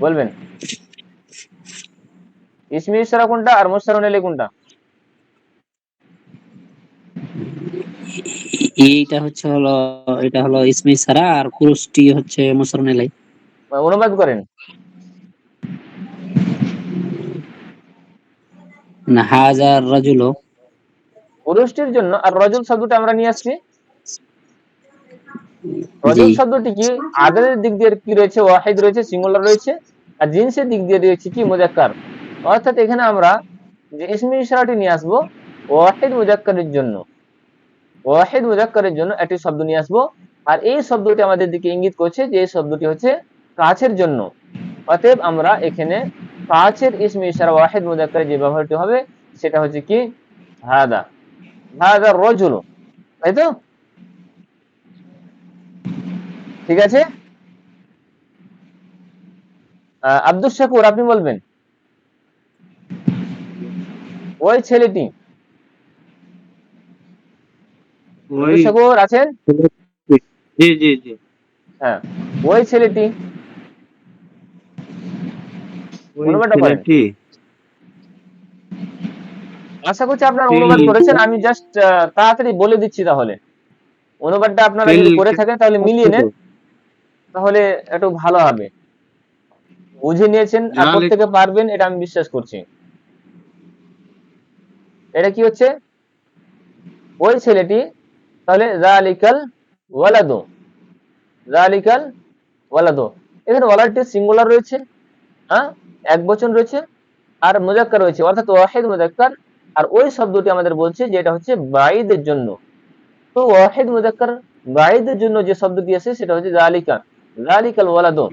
বলবেন ইসমে ইশারা কোনটা আর মুশাররফ আলাইহি কোনটা? এটা হলো ইসমে ইশারা, আর পুরুষটি হচ্ছে মুসরুন এলাই। অনুবাদ করেন। না, হাজার রাজুল। পুরুষটির জন্য, আর রজুল শব্দটা আমরা নিয়ে আসছি। জি। রজুল শব্দটি কি আদদের দিক দিয়ে কি রয়েছে? ওয়াহিদ রয়েছে, সিঙ্গুলার রয়েছে। আর জিনসের দিক দিয়ে রয়েছে কি? মুজাক্কার। অর্থাৎ এখানে আমরা যে ইসমে ইশারাটি নিয়ে আসবো ওয়াহিদ মুজাক্কারের জন্য, ওয়াহিদ মুজাক্কারের জন্য একটি শব্দ নিয়ে আসবো। আর এই শব্দটি আমাদের দিকে ইঙ্গিত করছে যে এই শব্দটি হচ্ছে কাছের জন্য। অতএব আমরা এখানে কাছের ইসমে ইশারা ওয়াহিদ মুজাক্কারে যে ব্যবহারটি হবে সেটা হচ্ছে কি? হাদা, হাদা রজুল। তাই তো? ঠিক আছে। আব্দুল শাকুর আপনি বলবেন ওই ছেলেটি। ওই আব্দুল শাকুর আছেন? জি জি জি। হ্যাঁ, ওই ছেলেটি, ওই অনুবাদটা করেন। ছেলেটি আশা করছি আপনারা তিল অনুবাদ করেছেন, আমি জাস্ট তাড়াতাড়ি বলে দিচ্ছি। তাহলে অনুবাদটা আপনারা তিল যদি করে থাকেন তাহলে মিলিয়ে নেন, তাহলে একটু ভালো হবে। বুঝে নিয়েছেন আর জাল প্রত্যেকে পারবেন এটা আমি বিশ্বাস করছি। এটা কি হচ্ছে? ওই ছেলেটি। তাহলে যালিকাল ওয়ালাদু, যালিকাল ওয়ালাদু। এখানে ওয়ালাদটি সিঙ্গুলার রয়েছে, হ্যাঁ, এক বচন রয়েছে, আর মুজাক্কার রয়েছে, অর্থাৎ ওয়াহিদ মুজাক্কার। আর ওই শব্দটি আমাদের বলছে যে এটা হচ্ছে বাঈদের জন্য। তো ওয়াহিদ মুজাক্কার বাঈদের জন্য যে শব্দটি আছে সেটা হচ্ছে যালিকা, যালিকাল ওয়ালাদু।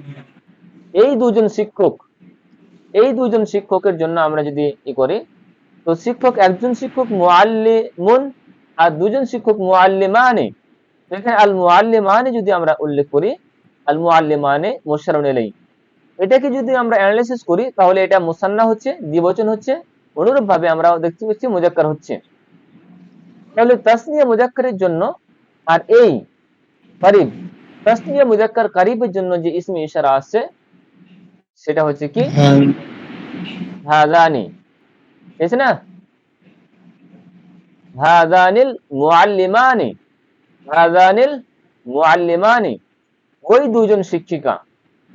এই দুজন শিক্ষক, এই দুজন শিক্ষকের জন্য আমরা যদি করি, তো শিক্ষক, একজন শিক্ষক মুআল্লিমুন আর দুজন শিক্ষক মুআল্লিমানে। এখানে আল মুআল্লিমানে যদি আমরা উল্লেখ করি, আল মুআল্লিমানে মুশাররফুন ইলাইহি, এটাকে যদি আমরা অ্যানালাইসিস করি তাহলে এটা মুসান্না হচ্ছে, দ্বিবচন হচ্ছে। অনুরূপ ভাবে আমরা দেখতে পাচ্ছি মুজাক্কার হচ্ছে। তাহলে তাসনিয়া মুজাক্কারের জন্য আর এই কারিব, তাসনিয়া মুজাক্কার কারিবের জন্য যে ইসমে ইশারা আছে সেটা হচ্ছে কি? হাযানি। ঠিক না? হাযানিল মুআল্লিমানি, হাযানিল মুআল্লিমানি, ওই দুজন শিক্ষিকা,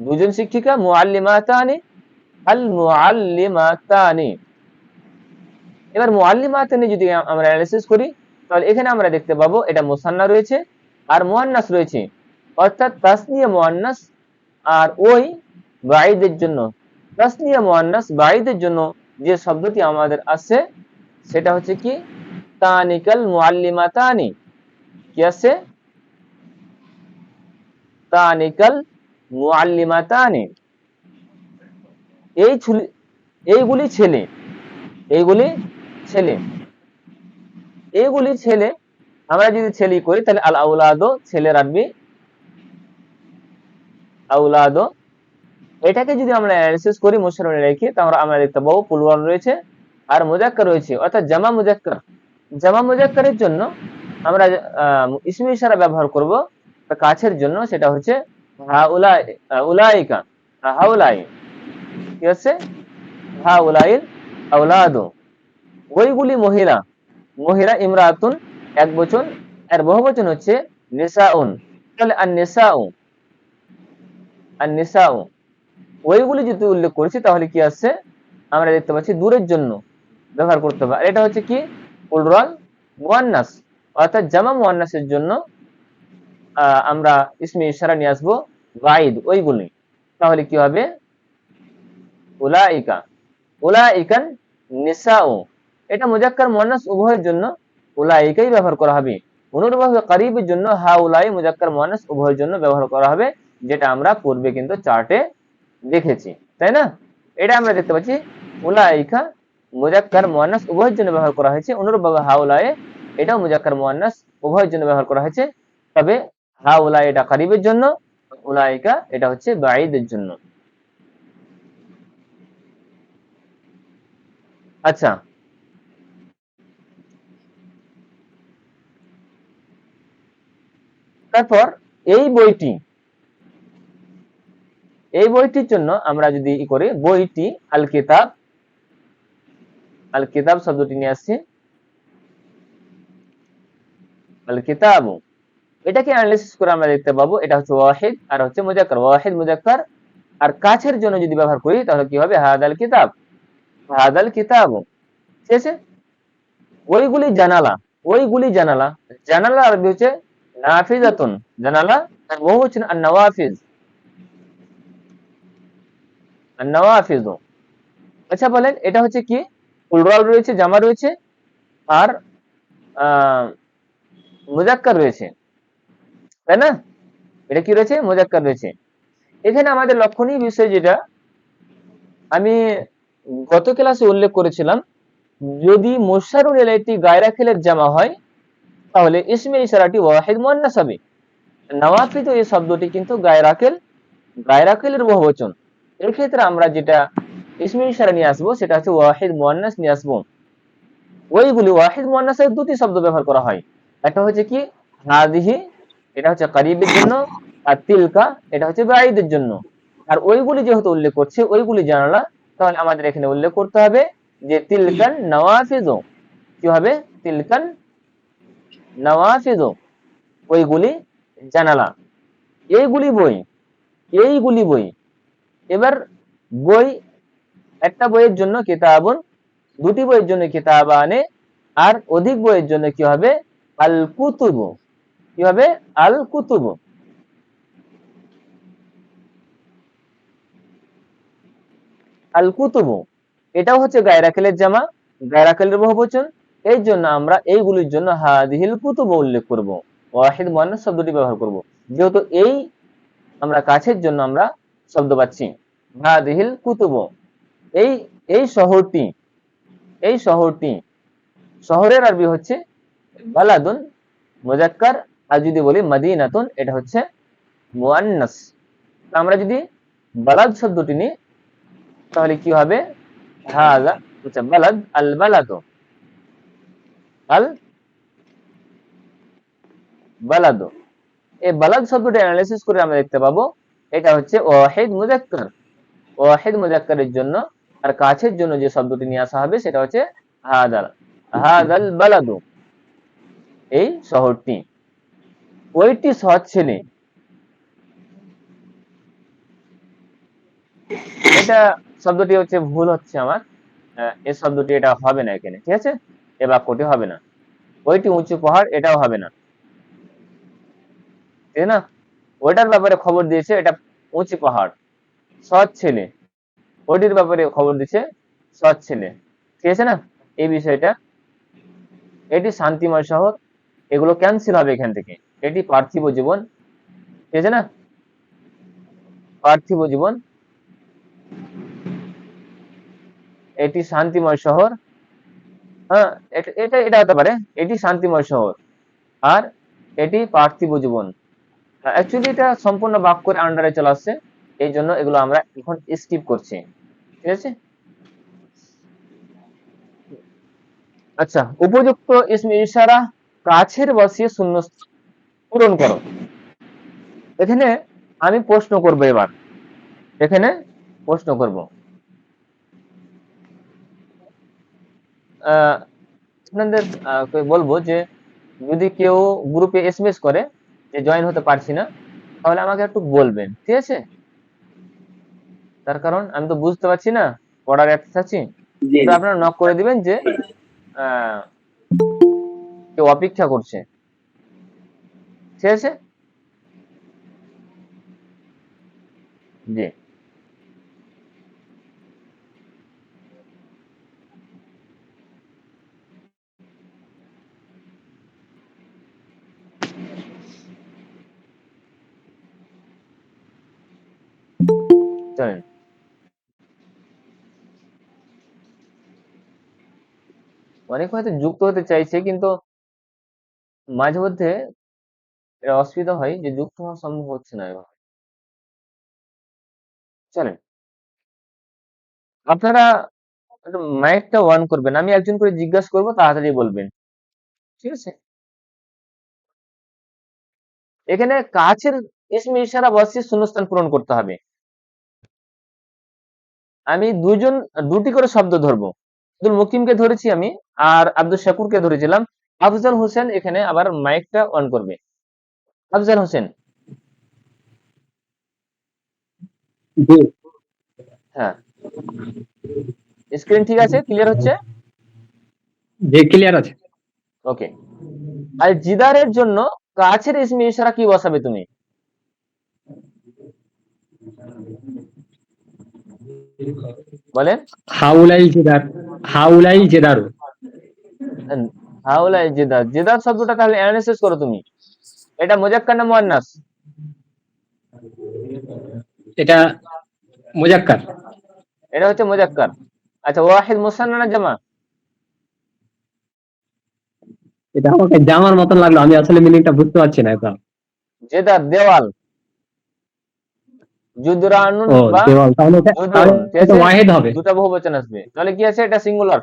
দুজন শিক্ষিকা, মুআল্লিমাতানি, আল মুআল্লিমাতানি। এবার মুআল্লিমাতানি যদি আমরা অ্যানালাইসিস করি তাহলে এখানে আমরা দেখতে পাবো এটা মুসান্না রয়েছে আর মুয়ান্নাস রয়েছে, অর্থাৎ তাসনিয়া মুয়ান্নাস। আর ওই বাঈদের জন্য, তাসনিয়া মুয়ান্নাস বাঈদের জন্য যে শব্দটি আমাদের আছে সেটা হচ্ছে কি? তানিকাল মুআল্লিমাতানি। কি আছে? তানিকাল মুআল্লিমাতানি। এই এইগুলি ছেলে, এইগুলি ছেলে, এইগুলি ছেলে। আমরা যদি ছেলে করি তাহলে আল আউলাদো, ছেলের আরবি আউলাদো। এটাকে যদি আমরা অ্যানালাইসিস করি মুশাররফ রেখে, তাহলে আমরা দেখতে পাবো প্লুরাল রয়েছে আর মুজাক্কার রয়েছে, অর্থাৎ জামা মুজাক্কার। জামা মুজাক্কারের জন্য আমরা ইসমে ইশারা ব্যবহার করব কাছের জন্য, সেটা হচ্ছে হাউলাই, উলাইকা, হাউলাই। কি হচ্ছে? হাউলাইল আউলাদু, ওইগুলি মহিলা। মহিলা ইমরাতুন এক বচন, এর বহুবচন হচ্ছে নিসাউন। তাহলে আন নিসাউ, আন নিসাউ, ওইগুলি যদি উল্লেখ করেছি তাহলে কি আছে? আমরা দেখতে পাচ্ছি দূরের জন্য ব্যবহার করতে হবে। আর এটা হচ্ছে কি? প্লুরাল মুয়ান্নাস, অর্থাৎ জামা মুয়ান্নাসের জন্য আমরা ইসমে ইশারা নিয়ে আসবো গাইদ, ওইগুলি। তাহলে কি হবে? উলাইকা, উলাইকান নিসাউ। এটা মুজাক্কার মুয়ান্নাস উভয়ের জন্য উলাইকাই ব্যবহার করা হবে। অনুরূপভাবে কারিবের জন্য হাউলাই মুজাক্কার মুয়ান্নাস উভয়ের জন্য ব্যবহার করা হবে, যেটা আমরা পূর্বে কিন্তু চার্টে দেখেছি, তাই না? এটা আমরা দেখতে পাচ্ছি উলাইকা মুজাক্কার মুয়ান্নাস উভয়ের জন্য ব্যবহার করা হয়েছে। অনুরূপভাবে হাউলাই, এটাও মুজাক্কার মুয়ান্নাস উভয়ের জন্য ব্যবহার করা হয়েছে। তবে হাউলাই এটা কারিবের জন্য, উলাইকা এটা হচ্ছে বাঈদের জন্য। আচ্ছা, তারপর এই বইটি, এই বইটির জন্য আমরা যদি ই করি, বইটি আল কিতাব, আল কিতাব শব্দটি নিয়ে আসছি, আল কিতাব, এটাকে অ্যানালিসিস করে আমরা দেখতে পাবো এটা হচ্ছে ওয়াহিদ আর হচ্ছে মুজাক্কার, ওয়াহিদ মুজাক্কার। আর কাছের জন্য যদি ব্যবহার করি তাহলে কি হবে, হাদাল কিতাব, হাদাল কিতাব। ঠিক আছে, ওইগুলি জানালা, ওইগুলি জানালা, জানালা আরবি হচ্ছে নাফিজাতুন, জানালা আর বহু হচ্ছে আন নওয়াফিজ, আন নওয়াফিজ। আচ্ছা বলেন এটা হচ্ছে কি, প্লুরাল রয়েছে, জামা রয়েছে, আর আহ মুজাক্কার রয়েছে, তাই না? এটা কি রয়েছে, মুজাক্কার রয়েছে। এখানে আমাদের লক্ষণীয় বিষয় যেটা আমি গত ক্লাসে উল্লেখ করেছিলাম, যদি মুশারুল ইলাইহি গায়রাকিলের জামা হয় তাহলে ইসমে ইশারাটি ওয়াহিদ মুয়ান্নাস হবে। নওয়াফিজ এই শব্দটি কিন্তু গায়রাকিল, গায়রাকিলের বহুবচন। এর ক্ষেত্রে আমরা যেটা ইসমে ইশারা নিয়ে আসবো সেটা হচ্ছে ওয়াহিদ মুয়ান্নাস নিয়ে আসবো। ওইগুলি ওয়াহিদ মুয়ান্নাসের দুটি শব্দ ব্যবহার করা হয়, একটা হচ্ছে কি হাদিহি, এটা হচ্ছে করিবের জন্য, আর তিলকা এটা হচ্ছে বাঈদের জন্য। আর ওইগুলি যেহেতু উল্লেখ করছে ওইগুলি জানালা, তাহলে আমাদের এখানে উল্লেখ করতে হবে যে তিলকান নওয়াফিজু, কি হবে, তিলকান নওয়াফিজু, ওইগুলি জানালা, এইগুলি বই, এইগুলি বই। এবার বই, একটা বইয়ের জন্য কিতাবুন, দুটি বইয়ের জন্য কিতাবানে, আর অধিক বইয়ের জন্য কি হবে, আল কুতুবু, কি হবে, আল কুতুবু। আল কুতুবু এটাও হচ্ছে গায়রাকিলের জামা, গায়রাকিলের বহুবচন। এই জন্য আমরা এইগুলির জন্য হাদিহিল কুতুবু উল্লেখ করব, ওয়াহিদ মুয়ান্নাস শব্দটি ব্যবহার করব, যেহেতু এই আমরা কাছের জন্য আমরা শব্দ পাচ্ছি হাদিহিল কুতুবু। এই এই শহরটি, এই শহরটি, শহরের আরবি হচ্ছে বালাদুন মুজাক্কার, আর যদি বলি মদিনাতুন এটা হচ্ছে মুয়ান্নাস। আমরা যদি বালাদ শব্দটি নিই তাহলে কি হবে, হাযা, আচ্ছা বালাদ, আল বালাদু, আল বালাদু। এই বালাদ শব্দটি অ্যানালিসিস করে আমরা দেখতে পাবো এটা হচ্ছে ওয়াহিদ মুজাক্কার, ওয়াহিদ মুজাক্কারের জন্য আর কাছের জন্য যে শব্দটি নিয়ে আসা হবে সেটা হচ্ছে হাদাল, হাদাল বালাদু, এই শহরটি। ওইটি সৎ ছেলে, এটা শব্দটি হচ্ছে ভুল হচ্ছে আমার, এই শব্দটি এটা হবে না এখানে, ঠিক আছে, এ বাক্যটি হবে না। ওইটি উঁচু পাহাড় এটাও হবে না, তাই না? ওইটার ব্যাপারে খবর দিয়েছে এটা উঁচু পাহাড়, সৎ ছেলে, ওইটির ব্যাপারে খবর দিচ্ছে সৎ ছেলে, ঠিক আছে না? এই বিষয়টা, এটি শান্তিময় শহর, এগুলো ক্যান্সেল হবে এখান থেকে। এটি পার্থিব জীবন, ঠিক আছে না, পার্থিব জীবন, এটি শান্তিময় শহর, হ্যাঁ, এটা এটা এটা হতে পারে, এটি শান্তিময় শহর আর এটি পার্থিব জীবন। অ্যাকচুয়ালি এটা সম্পূর্ণ বাক্যের আন্ডারে চলে আসছে, এই জন্য এগুলো আমরা এখন স্কিপ করছি, ঠিক আছে। আচ্ছা, উপযুক্ত ইসমে ইশারা কাছের বসিয়ে শূন্যস্থান পূরণ করো। এখানে আমি প্রশ্ন করব, এবার এখানে প্রশ্ন করব, আপনাদের বলবো যে যদি কেউ গ্রুপে এসএমএস করে যে জয়েন হতে পারছি না, তাহলে আমাকে একটু বলবেন, ঠিক আছে? তার কারণ আমি তো বুঝতে পারছি না, পড়ার অ্যাপস আছি, জি তো জি। আপনারা নক করে দিবেন যে আহ, কেউ অপেক্ষা করছে, ঠিক আছে? জি, চলেন। অনেকে হয়তো যুক্ত হতে চাইছে কিন্তু মাঝে মধ্যে এটা অসুবিধা হয় যে যুক্ত হওয়া সম্ভব হচ্ছে না এভাবে। চলেন, আপনারা একটু মাইকটা অন করবেন, আমি একজন করে জিজ্ঞাসা করবো, তাড়াতাড়ি বলবেন, ঠিক আছে? এখানে কাছের ইসমে ইশারা বসিয়ে শূন্যস্থান পূরণ করতে হবে। আমি দুটি করে শব্দ ধরবো। আব্দুল মুকিমকে ধরেছি আমি, আর আব্দুল শাকুরকে ধরেছিলাম। আফজাল হোসেন এখানে আবার মাইকটা অন করবে। আফজাল হোসেন, জি হ্যাঁ, স্ক্রিন ঠিক আছে, ক্লিয়ার হচ্ছে? জি ক্লিয়ার আছে। ওকে। আর জিদারের জন্য কাছের ইসমে ইশারা কি বসাবে তুমি? বলেন। হাউলাই জেদার, হাউলাই জেদারু। হাউলাই জিদার, জিদার শব্দটা তাহলে অ্যানালাইসিস করো তুমি। এটা মুজাক্কার না মুয়ান্নাস? এটা মুজাক্কার। এটা হচ্ছে মুজাক্কার। আচ্ছা, ওয়াহিদ মুসান্না না জামা? এটা আমাকে জামার মতন লাগলো, আমি আসলে মিনিংটা বুঝতে পারছি না এখন। জেদার দেওয়াল, জুদরানুন ও বা দেওয়াল, তাহলে জুদরুন, ঠিক এটা আছে? ওয়াহিদ হবে। দুটা বহুবচন আসবে, তাহলে কি আছে? এটা সিঙ্গুলার,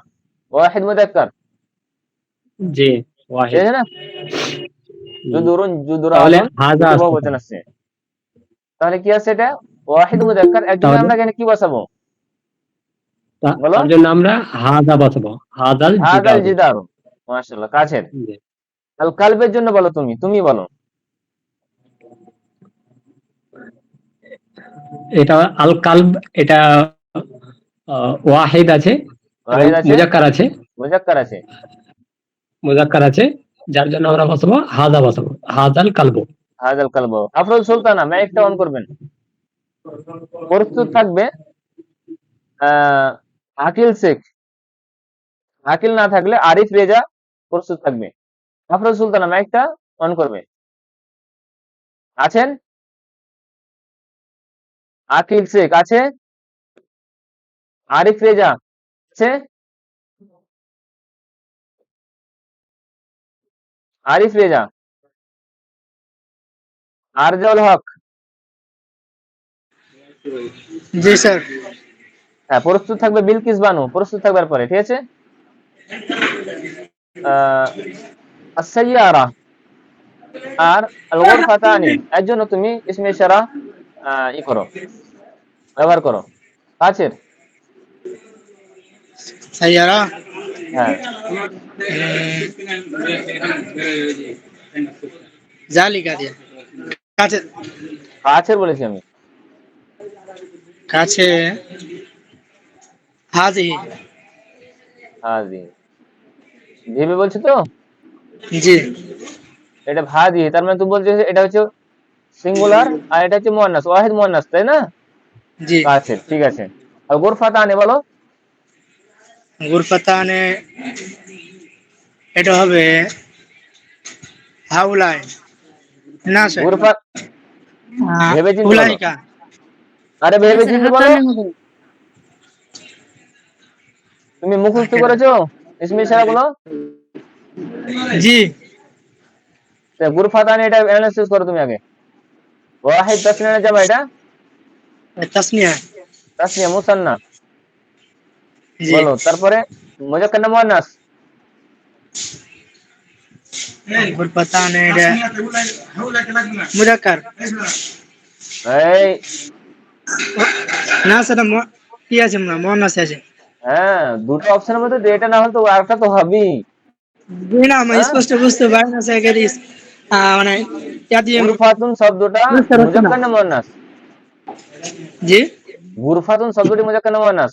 ওয়াহিদ মুজাক্কার, জি ঠিক ওয়াহিদ। আছে না? জুদুরুন, তাহলে জুদরানুন, হাজা দুটো আসতে বহুবচন হবে। আসছে। তাহলে কি আছে? এটা ওয়াহিদ মুজাক্কার। এর জন্য তাহলে আমরা এখানে কি বসাবো বলো? তার জন্য আমরা হাজা বসাবো, হাজাল হাদাল জিদারু। জিদারু, মাশাআল্লাহ, কাছের। জি। আল কালবের জন্য বলো, তুমি বলো। এটা আল কালব, এটা ওয়াহিদ আছে এবং ওয়াহিদ আছে, মুজাক্কার আছে, মুজাক্কার আছে। মুজাক্কার আছে, যার জন্য আমরা বসাবো হাজা, বসাবো হাজাল কালবু। হাদাল কালব। আফরোজ সুলতানা, মাইকটা অন করবেন। প্রস্তুত থাকবে আকিল শেখ, আকিল না থাকলে আরিফ রেজা প্রস্তুত থাকবে। আফরোজ সুলতানা মাইকটা অন করবে। আছেন? আকিল শেখ আছে, আরিফ রেজা আছে, আরিফ রেজা, আরজাউল হক, জি স্যার। হ্যাঁ, প্রস্তুত থাকবে বিলকিস বানু, প্রস্তুত থাকবার পরে, ঠিক আছে? আস-সাইয়ারা আর আল গুরফাতানি, এর জন্য তুমি ইসমে ইশারা করো, ব্যবহার করো। কাছের, সাইয়ারা, হ্যাঁ, জালিকা দিয়ে কাছে, কাছের বলেছি আমি। কাছে হাজি। হাজি, ভেবে বলছো তো? জি এটা ভাজি, তার মানে তুমি বলছো এটা হচ্ছে সিঙ্গুলার আর এটা হচ্ছে মুয়ান্নাস, ওয়াহিদ মুয়ান্নাস, তাই না? জি। কাছের, ঠিক আছে। আর গুরফাতানি বলো। গুরফাতানে এটা হবে হাউলাই, না স্যার, গুরফা, ভেবে চিন্তে বলো। হুলাইকা। আরে ভেবে চিন্তে বলো, তুমি মুখস্থ করেছো ইসমে ইশারা গুলো? জি গুরফাতানি এটা অ্যানালাইসিস করো তুমি আগে। ওয়াহিদ তাসনিয়া না জামা? এটা তাসনিয়া। তাসনিয়া, মুসান্না, জি বলো। তারপরে মুজাক্কার না মুয়ান্নাস? গুরফাতানে এটা মুজাক্কার। এই, না স্যার, কি আছে, মোহান্নাস আছে। হ্যাঁ, দুটো অপশনের মধ্যে এটা না হলে তো আরেকটা তো হবেই। জি না, আমি হ্যাঁ, স্পষ্ট বুঝতে পারি না স্যার, মানে ইয়া দিয়ে গুরফাতুন শব্দটা বুঝতে পারছি না। মুজাক্কার না মুয়ান্নাস? জি গুরফাতুন শব্দটি মুজাক্কার না মুয়ান্নাস?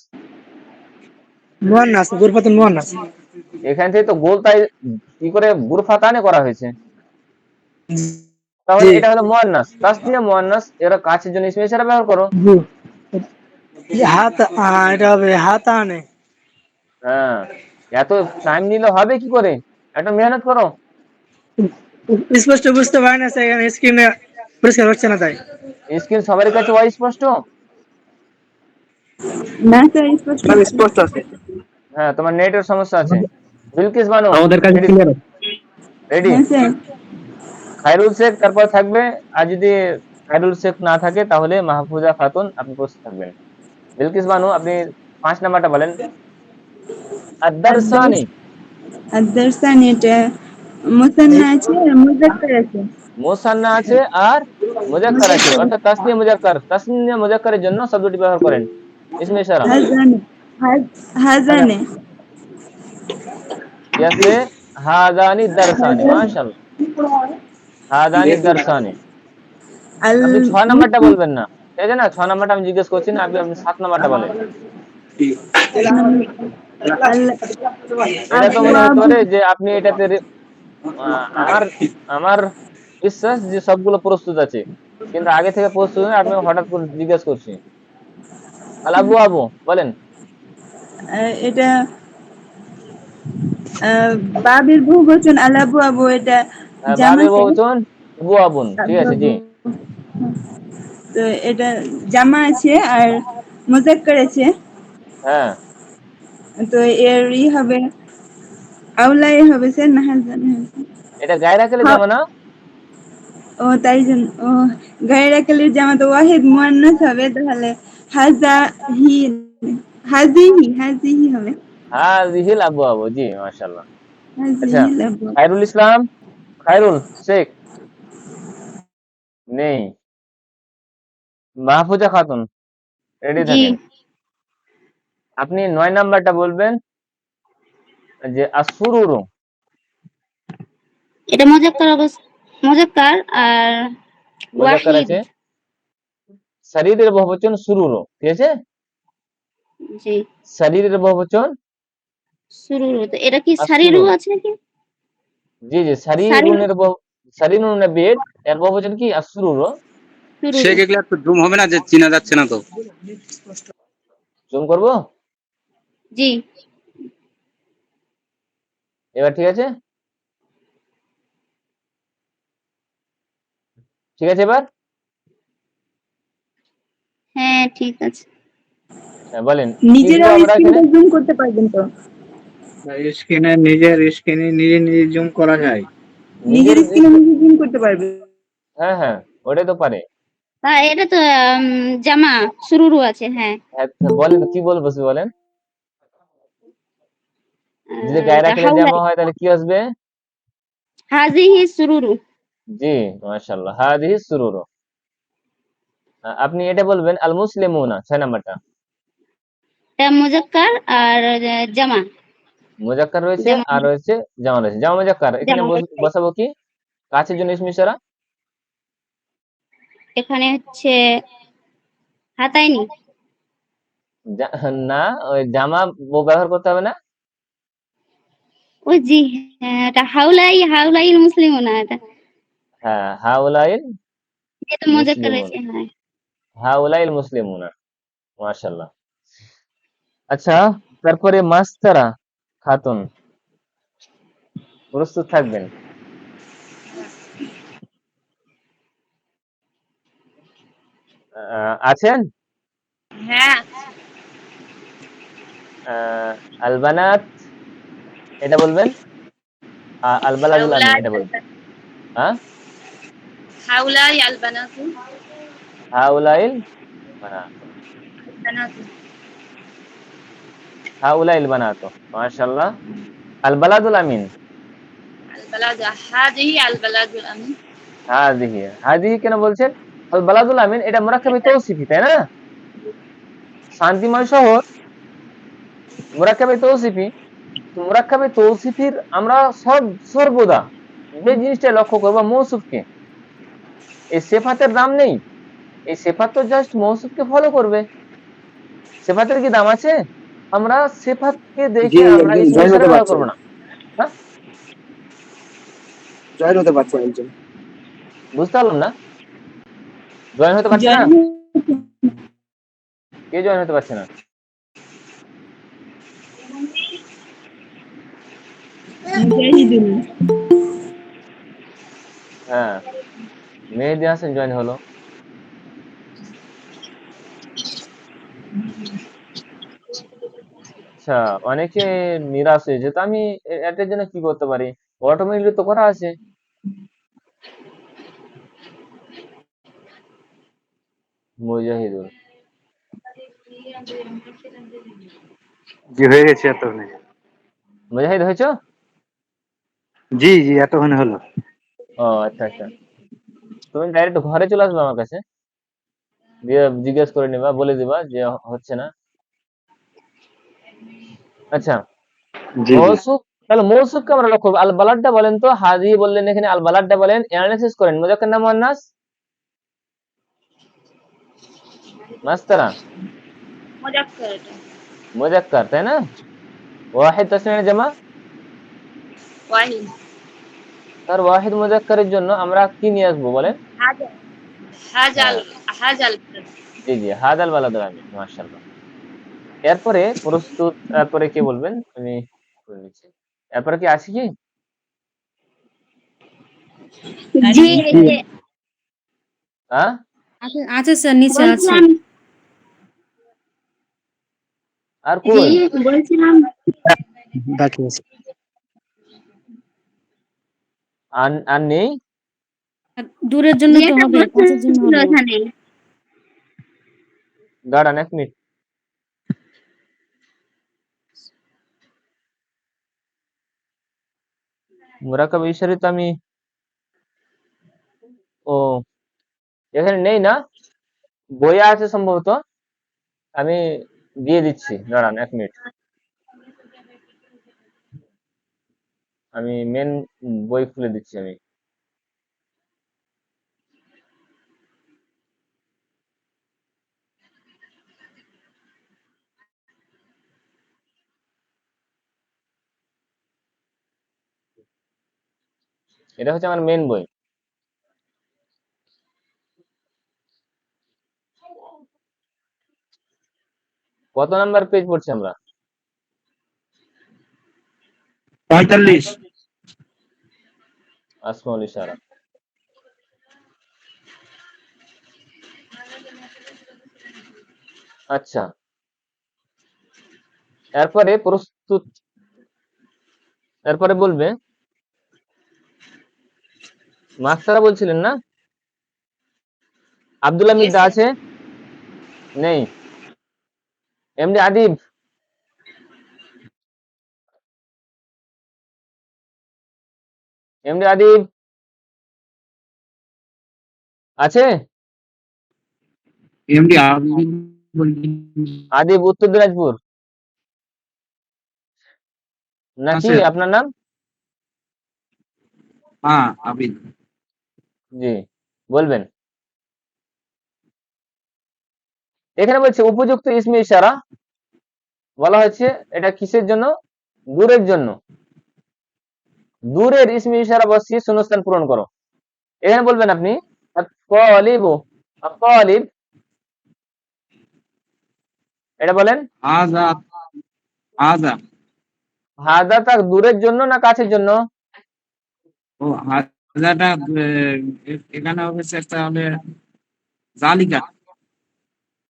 মোহান্নাস, গুরফাতুন মোহান্নাস। এখান থেকে তো গোল তাই কি করে গুরফাতানে করা হয়েছে, তাহলে জি এটা হলো মুয়ান্নাস। তাসনিয়া মুয়ান্নাস, এরা কাছের জন্য ইসমে ইশারা ব্যবহার করো। জি হাত, এটা হবে হাতানে। হ্যাঁ, এত টাইম নিলে হবে কি করে? একটা মেহনত করো। স্পষ্ট বুঝতে পারি না স্যার, স্ক্রিনে পরিষ্কার হচ্ছে না তাই। স্ক্রিন সবার কাছে স্পষ্ট? না স্যার, স্পষ্ট না, স্পষ্ট আছে। হ্যাঁ, তোমার নেটের সমস্যা আছে। বিলকিস বানু, আমাদের কাছে ক্লিয়ার আছে। রেডি? হ্যাঁ স্যার। খায়রুল শেখ তারপর থাকবে, আর যদি খায়রুল শেখ না থাকে তাহলে মাহফুজা খাতুন, আপনি প্রস্তুত থাকবেন। বিলকিস বানু, আপনি 5 নাম্বারটা বলেন। আদ-দারসানি, আদ-দারসানি এটা মুসান্না আছে আর মুজাক্কার আছে। মুসান্না আছে আর মুজাক্কার আছে, অর্থাৎ তাসনিয়া মুজাক্কার। তাসনিয়া মুজাক্কারের জন্য শব্দটি ব্যবহার করেন। इसमें इशारा হাজানে হাজানে जैसे हादानी दरसानी माशाल्लाह হাদানি দরসানি। আল আপনি 6 নাম্বারটা বলবেন না, এই যে না 6 নাম্বারটা আমি জিজ্ঞেস করছি না, আপনি 7 নাম্বারটা বলেন। আল এটা তো মনে হতে আবওয়াবু পারে যে আপনি এটাতে আমার আমার বিশ্বাস যে সবগুলো প্রস্তুত আছে, কিন্তু আগে থেকে প্রস্তুত নয়, আপনি হঠাৎ করে জিজ্ঞেস করছি। আল আবু আবু বলেন। এটা বাবির বহুবচন আল আবওয়াবু, এটা বাবের জামাতে বহুবচন বুয়াবুন, ঠিক আছে জি। তো এটা জামা আছে আর মুজাক্কার আছে, হ্যাঁ, তো এর হবে আউলাই হবে স্যার, না হাজানে হবে? এটা গায়ে রাখলে হা- জামা না? ও তাই জন্য ও গায়রা কালির জামা তো ওয়াহিদ মুয়ান্নাস হবে, তাহলে হাজাহি হাজিহি হবে, হাযিহিল আবওয়াবু, জি মাশাআল্লাহ। আচ্ছা, হাজিহিল আবওয়াব। খায়রুল ইসলাম, খায়রুল শেখ নেই, মাহফুজা খাতুন রেডি জি। থাকেন। আপনি 9 নাম্বারটা বলবেন যে আসুরুরু। এটা মুজাক্কার আর মুজাক্কার ওয়াহিদ। আছে, শরীরের বহুবচন সুরুরু, ঠিক আছে? জি, শরীরের বহুবচন সুরুরু। তো এটা কি সারিরু আসুরুরু, আছে নাকি? জি জি, সারিরু, শরীরুনের শরীরুন বেড, এর বহুবচন কি আসুরুরু। সুরুরু। শেখ এগুলো একটু জুম হবে না, যে চেনা যাচ্ছে না তো। জুম করবো জি, এবার, ঠিক আছে? ঠিক আছে এবার? হ্যাঁ ঠিক আছে। হ্যাঁ, বলেন কি দিব নিজেরাও আমরা এখানে? স্ক্রিনটা জুম করতে পারবেন তো? স্ক্রিনে নিজে জুম করা যায়। নিজের নিজের স্ক্রিনে নিজে জুম করতে পারবেন। হ্যাঁ হ্যাঁ, ওটাই তো পারে। এটা তো জামা সুরুরু আছে, হ্যাঁ। হ্যাঁ, বলেন কি বলবো, বলেন। যদি গায়ে এটা রাখলে হাউলাই, জামা হয় তাহলে কি আসবে? হাজিহি সুরুরু। জি মাশাআল্লাহ, হাদিহি সুরুরু। আপনি এটা বলবেন আল মুসলিমুনা, 6 নাম্বারটা। এটা মুজাক্কার আর জামা। মুজাক্কার রয়েছে জামা, আর রয়েছে জামা রয়েছে, জামা মুজাক্কার। এখানে জামা। বসাবো কি? কাছের জন্য ইসম ইশারা। এখানে হচ্ছে হাতাইনি। না, ওই জামা ব্যবহার করতে হবে না। ওই জি, হ্যাঁ, এটা হাউলাইল মুসলিমুনা। এটা হ্যাঁ, হাউলাইল এটা মুজাক্কার মুসলিমুন, আছে, হ্যাঁ। হাউলাইল মুসলিমুনা, মাশাআল্লাহ। আচ্ছা, তারপরে মাস্তারা খাতুন, প্রস্তুত থাকবেন। আছেন? হ্যাঁ। আল বানাত এটা বলবেন, আল বালাদুল আমিন এটা বলবেন। হ্যাঁ, হাউলাই আল বানাতু। হাউলাইল বানাত, হাউলাইল বানাত, মাশাআল্লাহ। আল বালাদুল আমিন, হাযিহি, হাযিহি কেন বলছেন? আল বালাদুল আমিন এটা মুরাক্কাবে তৌসিফি, তাই না? শান্তিময় শহর, মুরাক্কাবে তৌসিফি। তো মুরাক্কাবে তৌসিফির আমরা সর্বদা যে জিনিসটা লক্ষ্য করবো, মৌসুফকে, এই সিফাতের দাম নেই। এই সিফাত তো জাস্ট মৌসুফকে ফলো করবে। সিফাতের কি দাম আছে? আমরা সিফাতকে দেখে আমরা ইসম ইশারা ব্যবহার করবো না। হ্যাঁ, জয়েন হতে পারছে একজন। বুঝতে পারলাম না, জয়েন হতে পারছে না? কে জয়েন হতে পারছে না? মুজাহিদুল, হ্যাঁ, মেহেদি হাসান জয়েন হলো। আচ্ছা, অনেকে নিরাশ হয়েছে, তো আমি এটার জন্য কি করতে পারি? অটোমেটিকলি তো করা আছে। মুজাহিদুল, জি হয়ে গেছে এতক্ষণে। মুজাহিদ হয়েছো? জি জি এতক্ষণে হলো। ও আচ্ছা আচ্ছা, তুমি ডাইরেক্ট ঘরে চলে আসবে আমার কাছে, দিয়ে জিজ্ঞেস করে নিবা, বলে দিবা যে হচ্ছে না। আচ্ছা, জি জি মৌসুফ, তাহলে মৌসুফকে আমরা লক্ষ্য করবো। আল বালাদটা বলেন তো, হাজি বললেন এখানে, আল বালাদটা বলেন, অ্যানালাইসিস করেন, মুজাক্কার না মুয়ান্নাস? মাস্তারা মুজাক্কার এটা। মুজাক্কার, তাই না? ওয়াহিদ তাসনিয়া জামা। ওয়াহিদ। তার ওয়াহিদ মুজাক্কারের জন্য আমরা কি নিয়ে আসবো বলেন? হাজাল। হাজাল। হ্যাঁ, হাজাল। জি জি, হাদাল বালাদুল আমিন, মাশাআল্লাহ। এরপরে প্রস্তুত, তারপরে কি বলবেন? আমি করে নিচ্ছি। এরপরে কি আসি কি? জি, জি। হ্যাঁ, আছে স্যার, নিচে আছে। বলছিলাম। আর জি, কই? বলছিলাম। বাকি আছে। আর নেই? আর দূরের জন্য তো একটা হবে, প্রশ্ন কাছের জন্য ছিল হবে না। এখানে। দাঁড়ান 1 মিনিট। মুরাক্কাব ইশারি তো আমি, ও এখানে নেই না, বইয়ে আছে সম্ভবত। আমি দিয়ে দিচ্ছি, দাঁড়ান 1 মিনিট। আমি মেন বই খুলে দিচ্ছি আমি। এটা হচ্ছে আমার মেন বই। কত নাম্বার পেজ পড়ছি আমরা? 45। আসমাউল ইশারা। আচ্ছা, এরপরে প্রস্তুত, এরপরে বলবে মাস্টারা বলছিলেন না? আব্দুল হামিদ দা আছে? নেই। এমডি আদিব? এমডি আদিব আছে? এমডি আদিব উত্তর দিনাজপুর নাকি আছে। আপনার নাম? হ্যাঁ আবিদ। জি, বলবেন। এখানে বলছে উপযুক্ত ইসমে ইশারা বলা হচ্ছে, এটা কিসের জন্য? দূরের জন্য। দূরের ইসমে ইশারা বসিয়ে শূন্যস্থান পূরণ করো। এখানে বলবেন আপনি আত-তালিবু, আত-তালিব, এটা বলেন। আজা আজা। হাদা তা দূরের জন্য না কাছের জন্য? ও হাজাটা এখানে হচ্ছে তাহলে জালিকা।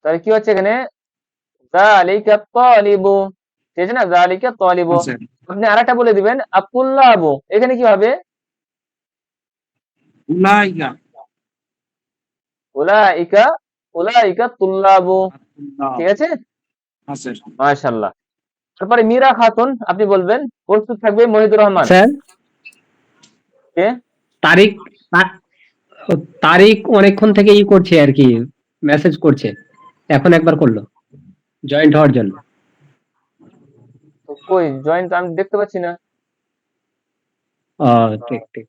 তাহলে কি হচ্ছে এখানে? যালিকা তালিবু, ঠিক আছে না? যালিকা তালিবু। আছে আপনি আরেকটা বলে দিবেন আত-তুল্লাবু, এখানে কি হবে? উলাইকা। উলাইকা, উলাইকা তুল্লাবু, ঠিক আছে? আছে মাশাআল্লাহ। তারপরে মীরা খাতুন, আপনি বলবেন। প্রস্তুত থাকবে মহিদুর রহমান। স্যার, কে? তারিক, তারিক অনেকক্ষণ থেকে করছে আর কি, মেসেজ করছে, এখন একবার করলো জয়েন্ট হওয়ার জন্য। তো কই জয়েন্ট আমি দেখতে পাচ্ছি না। ঠিক ঠিক।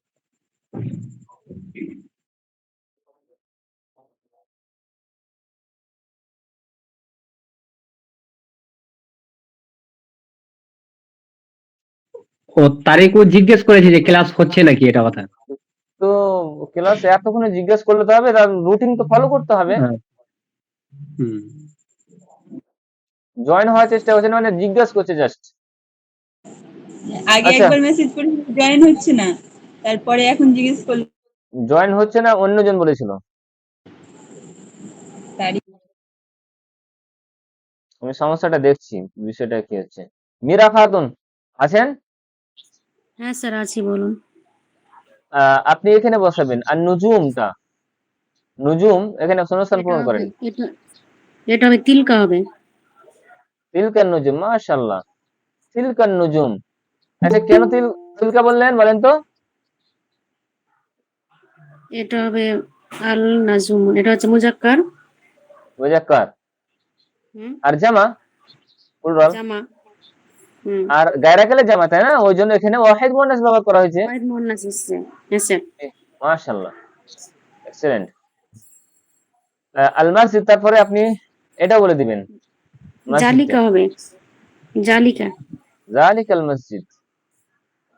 ও তারিকও জিজ্ঞেস করেছে যে ক্লাস হচ্ছে নাকি, এটা কথা। তো ক্লাস এতক্ষণে জিজ্ঞেস করলে তো হবে, তার রুটিন তো ফলো করতে হবে। হ্যাঁ। হুম। জয়েন হওয়ার চেষ্টা করছে না, মানে জিজ্ঞেস করছে জাস্ট। আগে আচ্ছা, একবার মেসেজ করে জয়েন হচ্ছে না, তারপরে এখন জিজ্ঞেস করলো জয়েন হচ্ছে না অন্যজন বলেছিল। তারিখ। আমি সমস্যাটা দেখছি, বিষয়টা কি হচ্ছে। মীরা খাতুন আছেন? হ্যাঁ স্যার, আছি, বলুন। আপনি এখানে বসাবেন, আর নুজুমটা, নুজুম এখানে শূন্যস্থান এটা পূরণ হবে, করেন। এটা হবে তিলকা হবে। তিলকান নুজুম, মাশাআল্লাহ, তিলকান নুজুম। আচ্ছা, কেন তিলকা বললেন বলেন তো? এটা হবে আল নাজুম, এটা হচ্ছে মুজাক্কার। মুজাক্কার। হুম। আর জামা, প্লুরাল। জামা। হুম আর গায়রাকালে জামা, তাই না? ওই জন্য এখানে ওয়াহিদ মুয়ান্নাস ব্যবহার করা হয়েছে। ওয়াহিদ মুয়ান্নাস এসছে। এসছে। মাশাআল্লাহ, এক্সেলেন্ট। আল মসজিদ, তারপরে আপনি এটা বলে দিবেন মসজিদটা, জালিকা হবে। জালিকা। যালিকাল মসজিদ।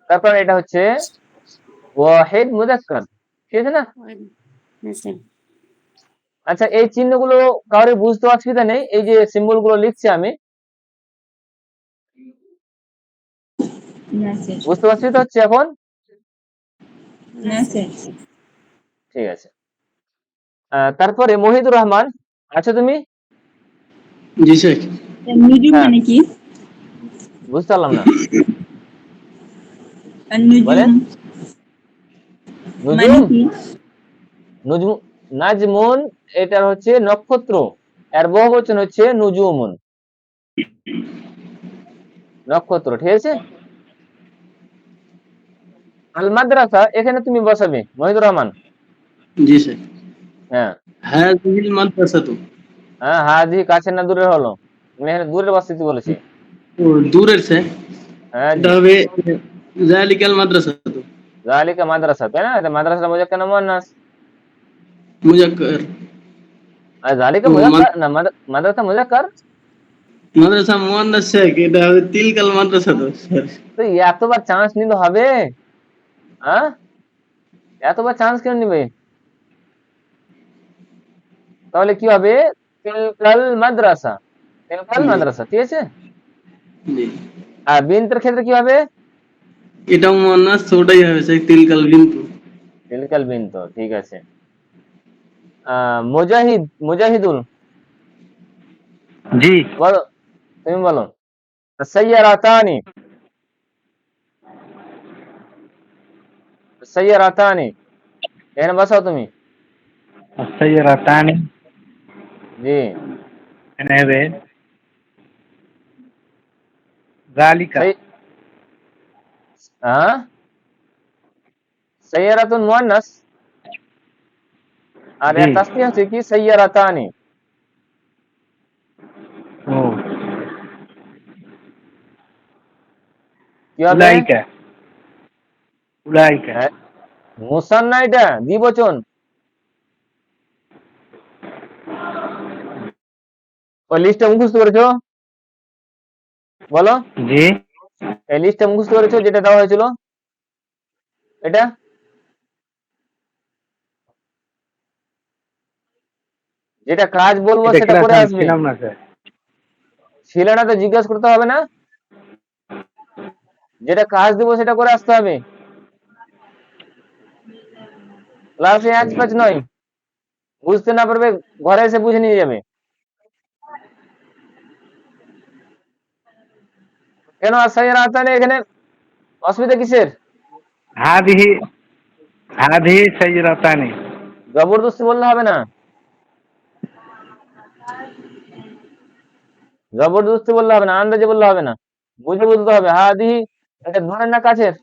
তারপর এটা হচ্ছে ওয়াহিদ মুযাক্কার, ঠিক আছে না? ওয়াহিদ এসছে। আচ্ছা, এই চিহ্নগুলো কাউরে বুঝতে অসুবিধা নেই, এই যে সিম্বল গুলো লিখছি আমি, বুঝতে অসুবিধা হচ্ছে এখন? ঠিক আছে। তারপরে মহিদুর রহমান, আচ্ছা তুমি? জি শেখ। নুজুম হ্যাঁ, মানে কি? বুঝতে পারলাম না, আর নুজুম বলেন। মানে নুজুম, কি? নুজুম, নাজমুন এটা হচ্ছে নক্ষত্র, এর বহুবচন হচ্ছে নুজুমুন, নক্ষত্র, ঠিক আছে? আল মাদ্রাসা, এখানে তুমি বসাবে মহিদুর রহমান। জি শেখ। হ্যাঁ হাযিহিল মাদ্রাসাতু। হ্যাঁ, হাজি কাছে না দূরের হলো? আমি এখানে দূরের বসতি বলেছি। ও দূরের সে, হ্যাঁ এটা জি, হবে যালিকাল মাদ্রাসাতু। যালিকা মাদ্রাসা, তাই না? এটা মাদ্রাসা মুজাক্কার না মুয়ান্নাস? মুজাক্কার। আর যালিকা ও মুজাক্কার না, মাদ্রাসা মুজাক্কার। মাদ্রাসা মুয়ান্নাস শেখ, এটা হবে তিলকাল মাদ্রাসাতু স্যার। তো এতবার চান্স নিতে হবে? হ্যাঁ, এতবার চান্স কেন নিবে? তাহলে কি হবে? তিলকাল মাদ্রাসা, তিলকাল জি মাদ্রাসা, ঠিক আছে? জি। আর বিনতের ক্ষেত্রে কি হবে? এটাও মুয়ান্নাস, ওটাই হবে সেই তিলকাল বিন্তু। তিলকাল বিন্ত, ঠিক আছে। মুজাহিদ, মুজাহিদুল, জি বলো, তুমি বলো। সাইয়ারাতানি, সাইয়ারাতানি, এখানে বসাও তুমি। السيارتان জি, হবে ذلك সাই, হ্যাঁ, সাইয়ারাতুন মুয়ান্নাস, আর জি এর তাসনিয়া হচ্ছে কি সাইয়ারাতানি, ও কি হবে? উলাইকা উলাইকা হ্যাঁ, মুসান্না, এটা দ্বিবচন। ওই লিস্টটা মুখস্থ করেছো? বলো, জি এই লিস্টটা মুখস্থ করেছো যেটা দেওয়া হয়েছিল? এটা যেটা কাজ বলবো এটা সেটা করে ক্লাসে আমি আসবে। ছিলাম না স্যার। ছিল না তো জিজ্ঞাসা করতে হবে না, যেটা কাজ দেবো সেটা করে আসতে হবে। ক্লাসে আজ পাঁচ নয়, বুঝতে না পারবে ঘরে এসে বুঝে নিয়ে যাবে। কেন সাইয়ারাতানি এখানে অসুবিধা কিসের? هذه هذه سيارتان জবরদস্তি বললে হবে না, জবরদস্তি বললে হবে না, আন্দাজে বললে হবে না, বুঝে বলতে হবে। হাদিহি এটা দূরের না কাছের?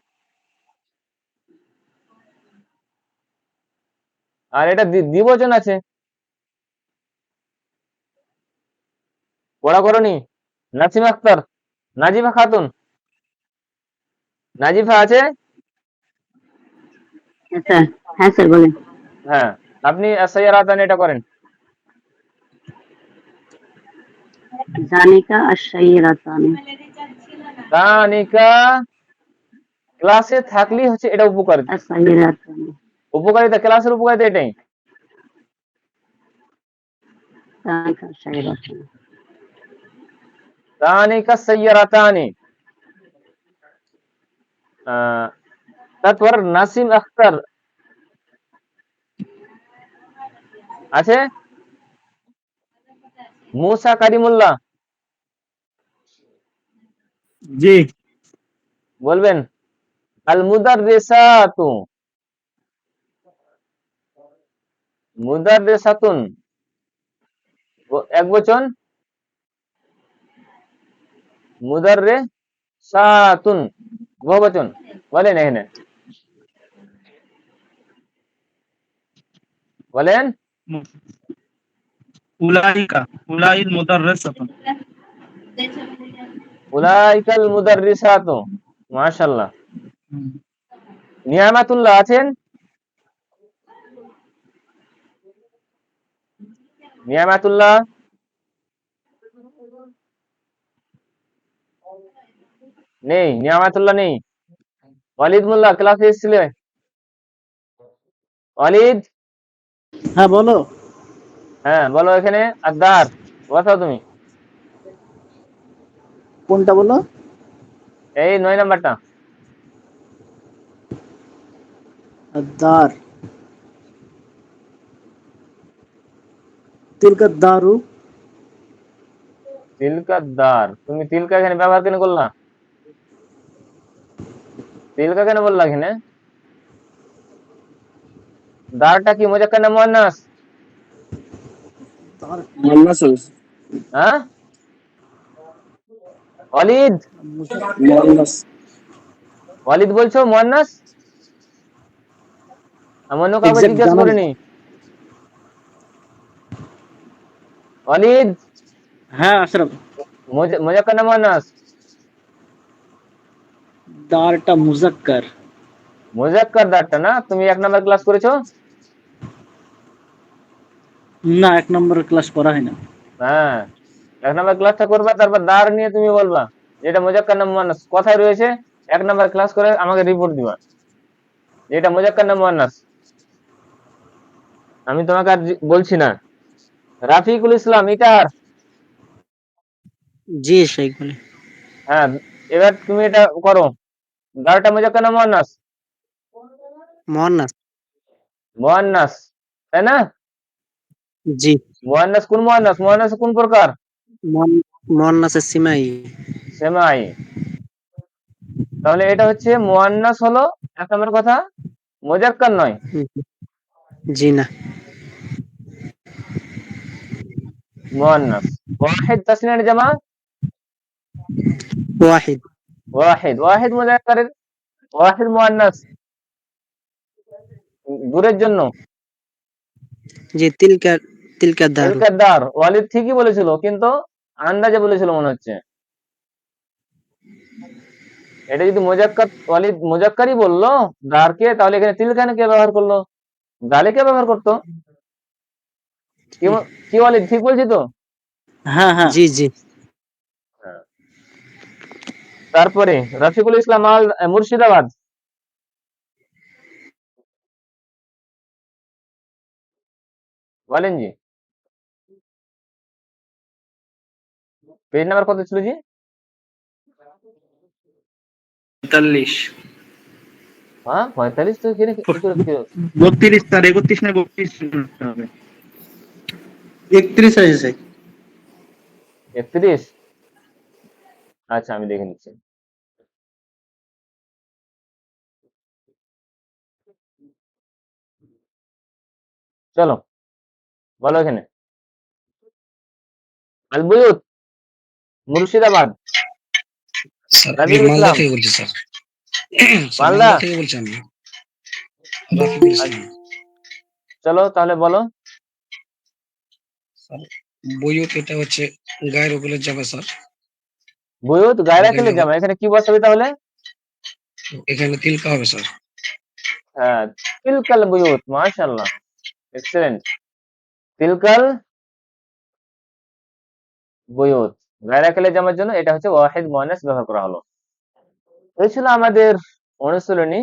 আর এটা দ্বিবচন আছে, পড়া করনি? নাসিমা আক্তার, নাজিফা খাতুন, নাজিফা আছে? স্যার। হ্যাঁ স্যার বলেন। হ্যাঁ, আপনি সাইয়ারাতানি এটা করেন। জানিকা আর সাইয়েরাতানি। তানিকা, ক্লাসে থাকলেই হচ্ছে এটা উপকারিতা, আর সাইয়েরাতানি। উপকারিতা, ক্লাসের উপকারিতা এটাই। জানিকা আর সাইয়েরাতানি। তানিকা সাইয়ারাতানি। তারপর নাসিম আখতার আছে? মুসা কারিমুল্লাহ জি বলবেন। আল মুদাররিসাতু, মুদাররিসাতুন এক বচন, মুদাররিসাতুন বহুবচন, বলেন এখানে, বলেন। উলাইকা উলাইল মুদাররিসাতুন উলাইকাল মুদাররিসাতু, মাশাআল্লাহ। নিয়ামাতুল্লাহ আছেন? নিয়ামাতুল্লাহ নেই, নিয়ামাতুল্লাহ নেই। ওয়ালিদ মোল্লা ক্লাসে এসেছিলে? ওয়ালিদ, হ্যাঁ বলো। হ্যাঁ বলো। এখানে আদার বসাও তুমি, কোনটা বলো? এই 9 নাম্বারটা। الدار تلك الدار তিলকা দার, তুমি তিলকা এখানে ব্যবহার কেন করলা? তিলকা কেন বললা এখানে? দারটা কি মুজাক্কার না মুয়ান্নাস? মুয়ান্নাস হ্যাঁ ওয়ালিদ, মুয়ান্নাস ওয়ালিদ বলছো মুয়ান্নাস? আমি অন্য কাউকে Exact জিজ্ঞেস জানা করিনি। ওয়ালিদ, হ্যাঁ আশরাফ, মুজাক্কার না মুয়ান্নাস? দারটা মুজাক্কার। মুজাক্কার দারটা না? তুমি 1 নাম্বার ক্লাস করেছো? না, 1 নম্বরের ক্লাস করা হয় না। হ্যাঁ, 1 নাম্বার ক্লাসটা করবা, তারপর দার নিয়ে তুমি বলবা যেটা মুজাক্কার না মুয়ান্নাস। কথায় রয়েছে 1 নাম্বার ক্লাস করে আমাকে রিপোর্ট দিবা যেটা মুজাক্কার না মুয়ান্নাস। আমি তোমাকে আর বলছি না। রাফিকুল ইসলাম ইটার, জি শেখ বলে হ্যাঁ এবার তুমি এটা করো। দারটা মুজাক্কার না মুয়ান্নাস? মুয়ান্নাস মুয়ান্নাস, তাই না? জি মুয়ান্নাস কোন মুয়ান্নাস? মুয়ান্নাস কোন প্রকার? মুয়ান্নাসের সিমাই সেমাই। তাহলে এটা হচ্ছে মুয়ান্নাস হলো 1 নম্বর কথা, মুজাক্কার নয়। জি না মুয়ান্নাস। ওয়াহিদ তাসনিয়ার জামা? ওয়াহিদ ওয়াহিদ, ওয়াহিদ মুজাক্কারের, ওয়াহিদ মুয়ান্নাস দূরের জন্য। জি তিলকা দারু তিলকা দার, ওয়ালিদ ঠিকই বলেছিল কিন্তু আন্দাজে বলেছিল মনে হচ্ছে। এটা যদি মুজাক্কার, ওয়ালিদ মুজাক্কারই বললো দারকে, তাহলে এখানে তিলকানে কে ব্যবহার করলো? দালেকে ব্যবহার করতো। কি ওয়ালিদ ঠিক বলছি তো? হ্যাঁ হ্যাঁ জি জি তারপরে রফিকুল ইসলাম আল মুর্শিদাবাদ, বলেন জি। পেজ নাম্বার কত ছিল জি? 45 হ্যাঁ 45 তো এখানে 32 তার 31 না 32 হবে। 31 হয়েছে। 31। আচ্ছা আমি দেখে নিচ্ছি। চলো বলো এখানে। আল বুয়ুত মুর্শিদাবাদ, রবিউল ইসলাম বলছি স্যার মালদা। থেকে বলছি আমি রাফিকুল ইসলাম চলো তাহলে বলো। বইয়ত এটা হচ্ছে গায়ের উপরে যাবে স্যার। বুয়ুত গায়রা কেলে জামা, এখানে কি বসাবে তাহলে? এখানে তিলকা হবে স্যার। হ্যাঁ তিলকাল বুয়ুত, মাশাআল্লাহ, এক্সেলেন্ট। তিলকাল বুয়ুত গায়রা কেলে জামার জন্য এটা হচ্ছে ওয়াহিদ মুয়ান্নাস ব্যবহার করা হলো। এই ছিল আমাদের অনুশীলনী।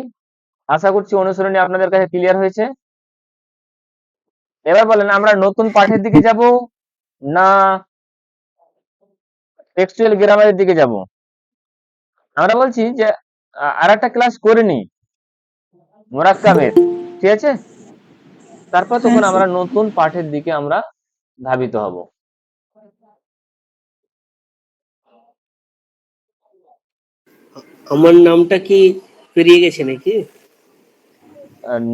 আশা করছি অনুশীলনী আপনাদের কাছে ক্লিয়ার হয়েছে। এবার বলেন আমরা নতুন পাঠের দিকে যাব না টেক্সচুয়াল গ্রামারের দিকে যাব? আমরা বলছি যে আরেকটা ক্লাস করে নি মুরাক্কাবের, ঠিক আছে? তারপর তখন হ্যাঁ আমরা নতুন পাঠের দিকে আমরা ধাবিত হব। আমার নামটা কি পেরিয়ে গেছে নাকি?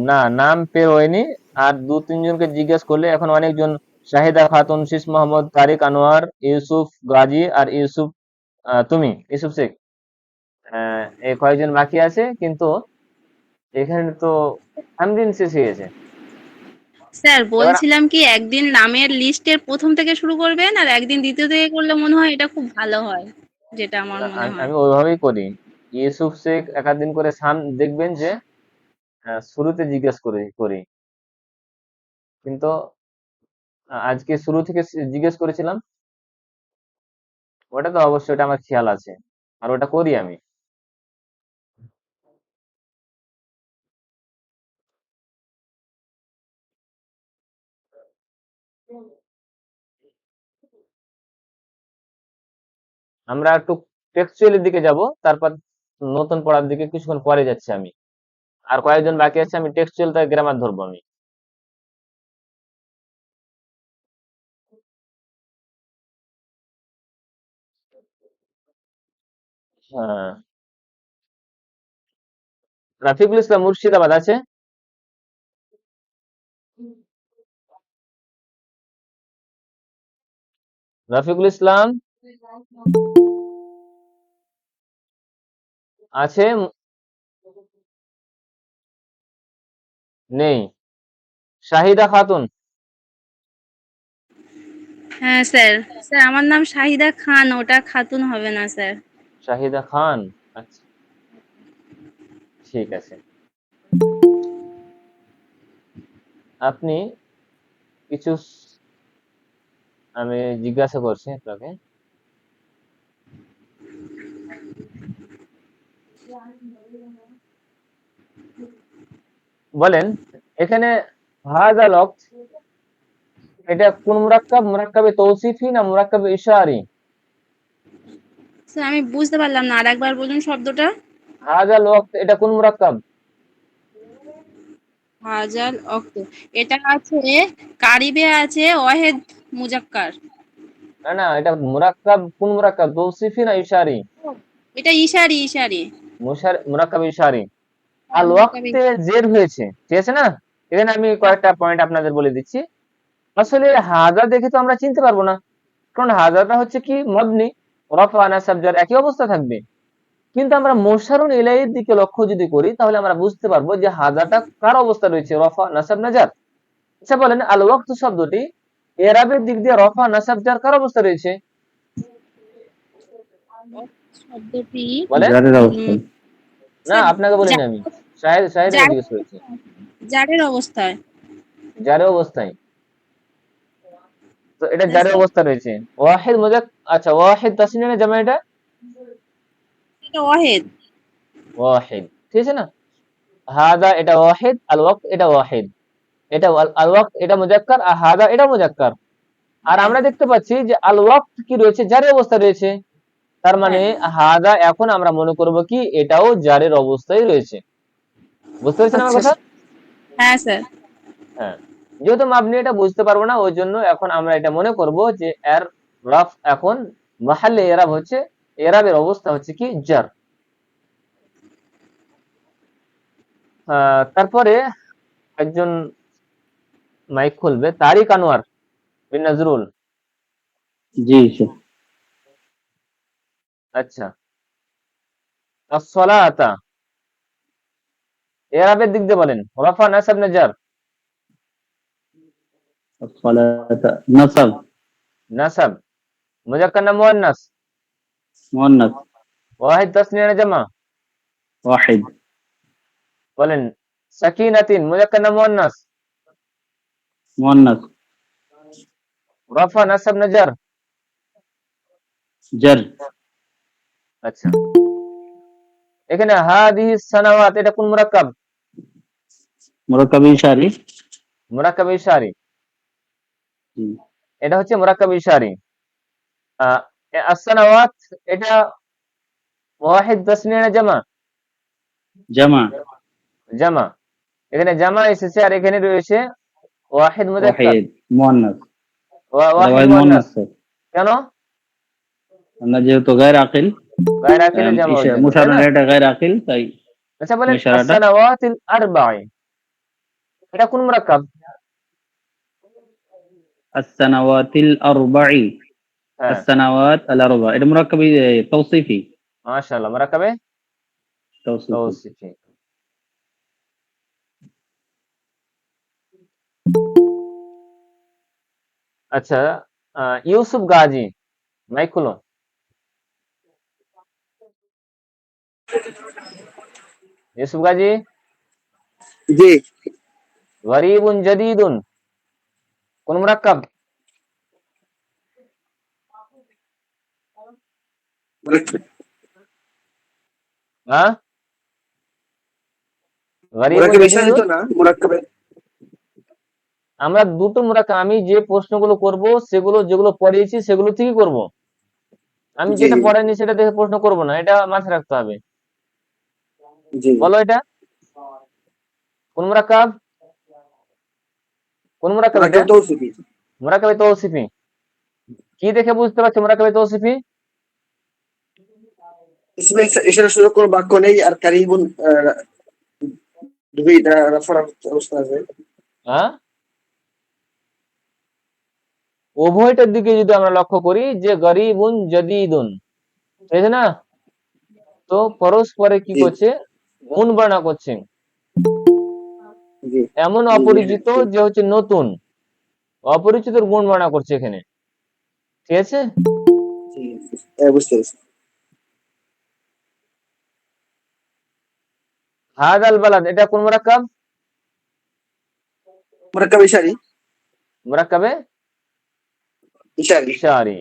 না নাম পের হয়নি। আর 2-3 জনকে জিজ্ঞেস করলে এখন অনেকজন, শাহিদা খাতুন, শীষ মোহাম্মদ, তারিক আনোয়ার, ইউসুফ গাজী আর ইউসুফ, তুমি ইউসুফ শেখ, এই কয়েকজন বাকি আছে। কিন্তু এখানে তো আমদিন শেষ হয়ে গেছে। স্যার এবার বলছিলাম কি একদিন নামের লিস্টের প্রথম থেকে শুরু করবেন আর একদিন দ্বিতীয় থেকে করলে মনে হয় এটা খুব ভালো হয়। যেটা আমার না, মনে হয়। আমি ওইভাবেই করি। ইউসুফ শেখ একাধিন করে দেখবেন যে শুরুতে জিজ্ঞেস করি, কিন্তু আজকে শুরু থেকে জিজ্ঞেস করেছিলাম। ওটা তো অবশ্যই, ওটা আমার খেয়াল আছে, আর ওটা করি আমি। আমরা একটু টেক্সচুয়ালের দিকে যাব, তারপর নতুন পড়ার দিকে কিছুক্ষণ পরে যাচ্ছি আমি। আর কয়েকজন বাকি আছে, আমি টেক্সচুয়ালটা গ্রামার ধরবো আমি। হ্যাঁ, রাফিকুল ইসলাম মুর্শিদাবাদ আছে। রফিকুল ইসলাম আছে? নেই। শাহিদা খাতুন? হ্যাঁ স্যার, স্যার আমার নাম শাহিদা খান, ওটা খাতুন হবে না স্যার। শাহিদা খান? আচ্ছা, ঠিক আছে। আপনি কিছু, আমি জিজ্ঞাসা করছি আপনাকে, বলেন এখানে হাযাল ওয়াক্ত, এটা কোন মুরাক্কাব? মুরাক্কাবে তৌসিফি না মুরাক্কাবে ইশারি? স্যার আমি বুঝতে পারলাম না, আরেকবার বলুন শব্দটা। হাযাল ওয়াক্ত এটা কোন মুরাক্কাব? হাজাল অক্ত, এটা আছে কারিবে আছে ওয়াহেদ মুজাক্কার। না না, এটা মুরাক্কাব, কোন মুরাক্কাব, তৌসিফি না ইশারি? এটা ইশারি ইশারি। মুরাক্কাব ইশারি। হ্যাঁ আল মুরাক্কাবে। ওয়াক্তে জের হয়েছে, ঠিক আছে না? এখানে আমি হ্যাঁ কয়েকটা পয়েন্ট আপনাদের বলে দিচ্ছি। আসলে হাজা দেখে তো আমরা চিনতে পারবো না, কারণ হাজাটা হচ্ছে কি মবনি, রফা নাসাব জার একই অবস্থা থাকবে। কিন্তু আমরা মোশারুন ইলাইহির দিকে লক্ষ্য যদি করি, তাহলে আমরা বুঝতে পারবো যে হাজাটা কার অবস্থা রয়েছে, রফা নাসাব না জার। আচ্ছা বলেন, আল ওয়াক্ত শব্দটি এরাবের দিক দিয়ে রফা নাসাব জার কার অবস্থা রয়েছে? শব্দটি বলেন। জারের অবস্থায়। না, স্যার আপনাকে বলিনি আমি, শাহেদকে জারের জিজ্ঞেস করেছি। জারের অবস্থায়। জারের অবস্থায়, তো এটা হ্যাঁ জারের স্যার, অবস্থা রয়েছে। ওয়াহিদ মুজাক, আচ্ছা ওয়াহিদ তাসনিয়া না জামা এটা? এটা ওয়াহেদ। ওয়াহিদ, ঠিক আছে না? হাদা এটা ওয়াহিদ, আল ওয়াক্ত এটা ওয়াহিদ, এটা আল ওয়াক্ত এটা মুজাক্কার, আর হাদা এটা মুজাক্কার। আর হ্যাঁ আমরা দেখতে পাচ্ছি যে আল ওয়াক্ত কি রয়েছে, জারের অবস্থা রয়েছে। তার মানে হ্যাঁ। হাদা এখন আমরা মনে করব কি এটাও জারের অবস্থায় রয়েছে। বুঝতে পেরেছেন আমার আচ্ছা কথা? হ্যাঁ স্যার। হ্যাঁ, যেহেতু আপনি এটা বুঝতে পারবো না, ওই জন্য এখন আমরা এটা মনে করব যে এর রফ এখন মাহাল্লে এরাব হচ্ছে, এরাবের অবস্থা হচ্ছে কি জার। তারপরে একজন মাইক খুলবে, তারিক আনোয়ার বিন নজরুল। জি স্যার। আচ্ছা, as-salata এরাবের দিক দিয়ে বলেন, রফা নাসাব না জার? الصلاة نصب. নাসাব। মুজাক্কার না মুয়ান্নাস? مؤنث. ওয়াহিদ তাসনিয়া না জামা? واحد. বলেন। সাকিনাতিন মুজাক্কার না মুয়ান্নাস? مؤنث. রফা নাসাব না জার? جر. আচ্ছা, এখানে হাদিহি সানাওয়াত এটা কোন মুরাক্কাব? مركب إشاري. মুরাক্কাব ইশারি, এটা হচ্ছে মুরাক্কাব ইশারি। as-সানাওয়াত এটা ওয়াহিদ তাসনিয়া না জামা? جمع. জামা। এখানে জামা এসেছে, আর এখানে রয়েছে ওয়াহিদ মুজাক্কার, واحد مؤنث. هذا ওয়াহিদ واحد মুয়ান্নাস। مؤنث sir. কেন? أنا যেহেতু غير عاقل গায়র আকিলে জামা ওই জন্য, তাই مشار না? এটা غير عاقل তাই আচ্ছা বলেন, ইশারাটা as-সানাওয়াতিল আরবা'i এটা কোন মুরাক্কাব? السنوات الأربع. হ্যাঁ, السنوات الأربع এটা مركب توصيفي. মাশাআল্লাহ, মুরাক্কাবে توصيفي. তৌসিফি। আচ্ছা, ইউসুফ গাজী, মাইক খুলো। ইউসুফ গাজী, জি গরিবুন জাদিদুন কোন মুরাক্কাব? হ্যাঁ, গরিবুন জাদিদুন। আমরা দুটো মুরাক্কাব, আমি যে প্রশ্নগুলো করব সেগুলো যেগুলো পড়িয়েছি সেগুলো থেকেই করব। আমি যেটা পড়াইনি সেটা দেখে প্রশ্ন করব না, এটা মাথায় রাখতে হবে। বলো এটা কোন মুরাক্কাব? কোন মুরাক্কাব এটা? মুরাক্কাবে তৌসিফি। কি দেখে বুঝতে পারছো মুরাক্কাবে তৌসিফি? इसमें इशारा शुरू कोन বাক্য নেই আর কারিবুন দুইটা রেফারেন্স অবস্থা আছে। হ্যাঁ, উভয়টার দিকে যদি আমরা লক্ষ্য করি যে গরিবুন জাদিদুন, ঠিক না? তো পরস্পরে কি করছে? গুণ বর্ণনা করছে। জি এমন অপরিচিত যে হচ্ছে নতুন, অপরিচিতর গুণ বর্ণনা করছে এখানে, ঠিক আছে? জি বুঝতে পেরেছি। হাদাল বালাদ এটা কোন মুরাক্কাব? মুরাক্কাব ইশারি মুরাক্কাবে ইশারি ইশারি।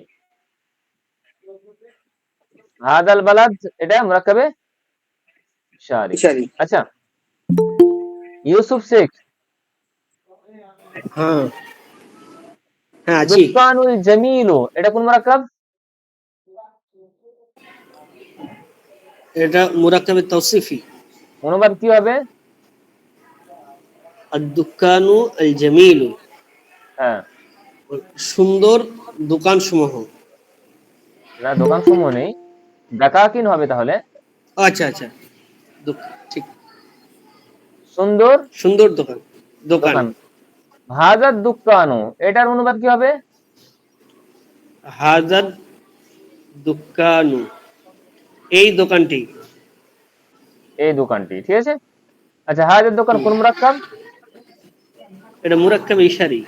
হাদাল বালাদ এটা মুরাক্কাবে ইশারি। ইশারি আচ্ছা, ইউসুফ শেখ, হ্যাঁ হ্যাঁ জি দুকানুল জামিলু এটা কোন মুরাক্কাব? এটা মুরাক্কাবে তাওসিফি অনুবাদ কি হবে? আদ-দুকানু আল-জামিলু হ্যাঁ, সুন্দর দোকান সমূহ। না দোকান সমূহ নেই, দাকাকিন হবে তাহলে। আচ্ছা আচ্ছা ঠিক সুন্দর সুন্দর দোকান দোকান দোকান। হাজার দুকানু এটার অনুবাদ কি হবে? হাজার দুকানু এই দোকানটি এই দোকানটি, ঠিক আছে। আচ্ছা, হাজার দোকান কোন মুরাক্কাব? এটা মুরাক্কাবে ইশারি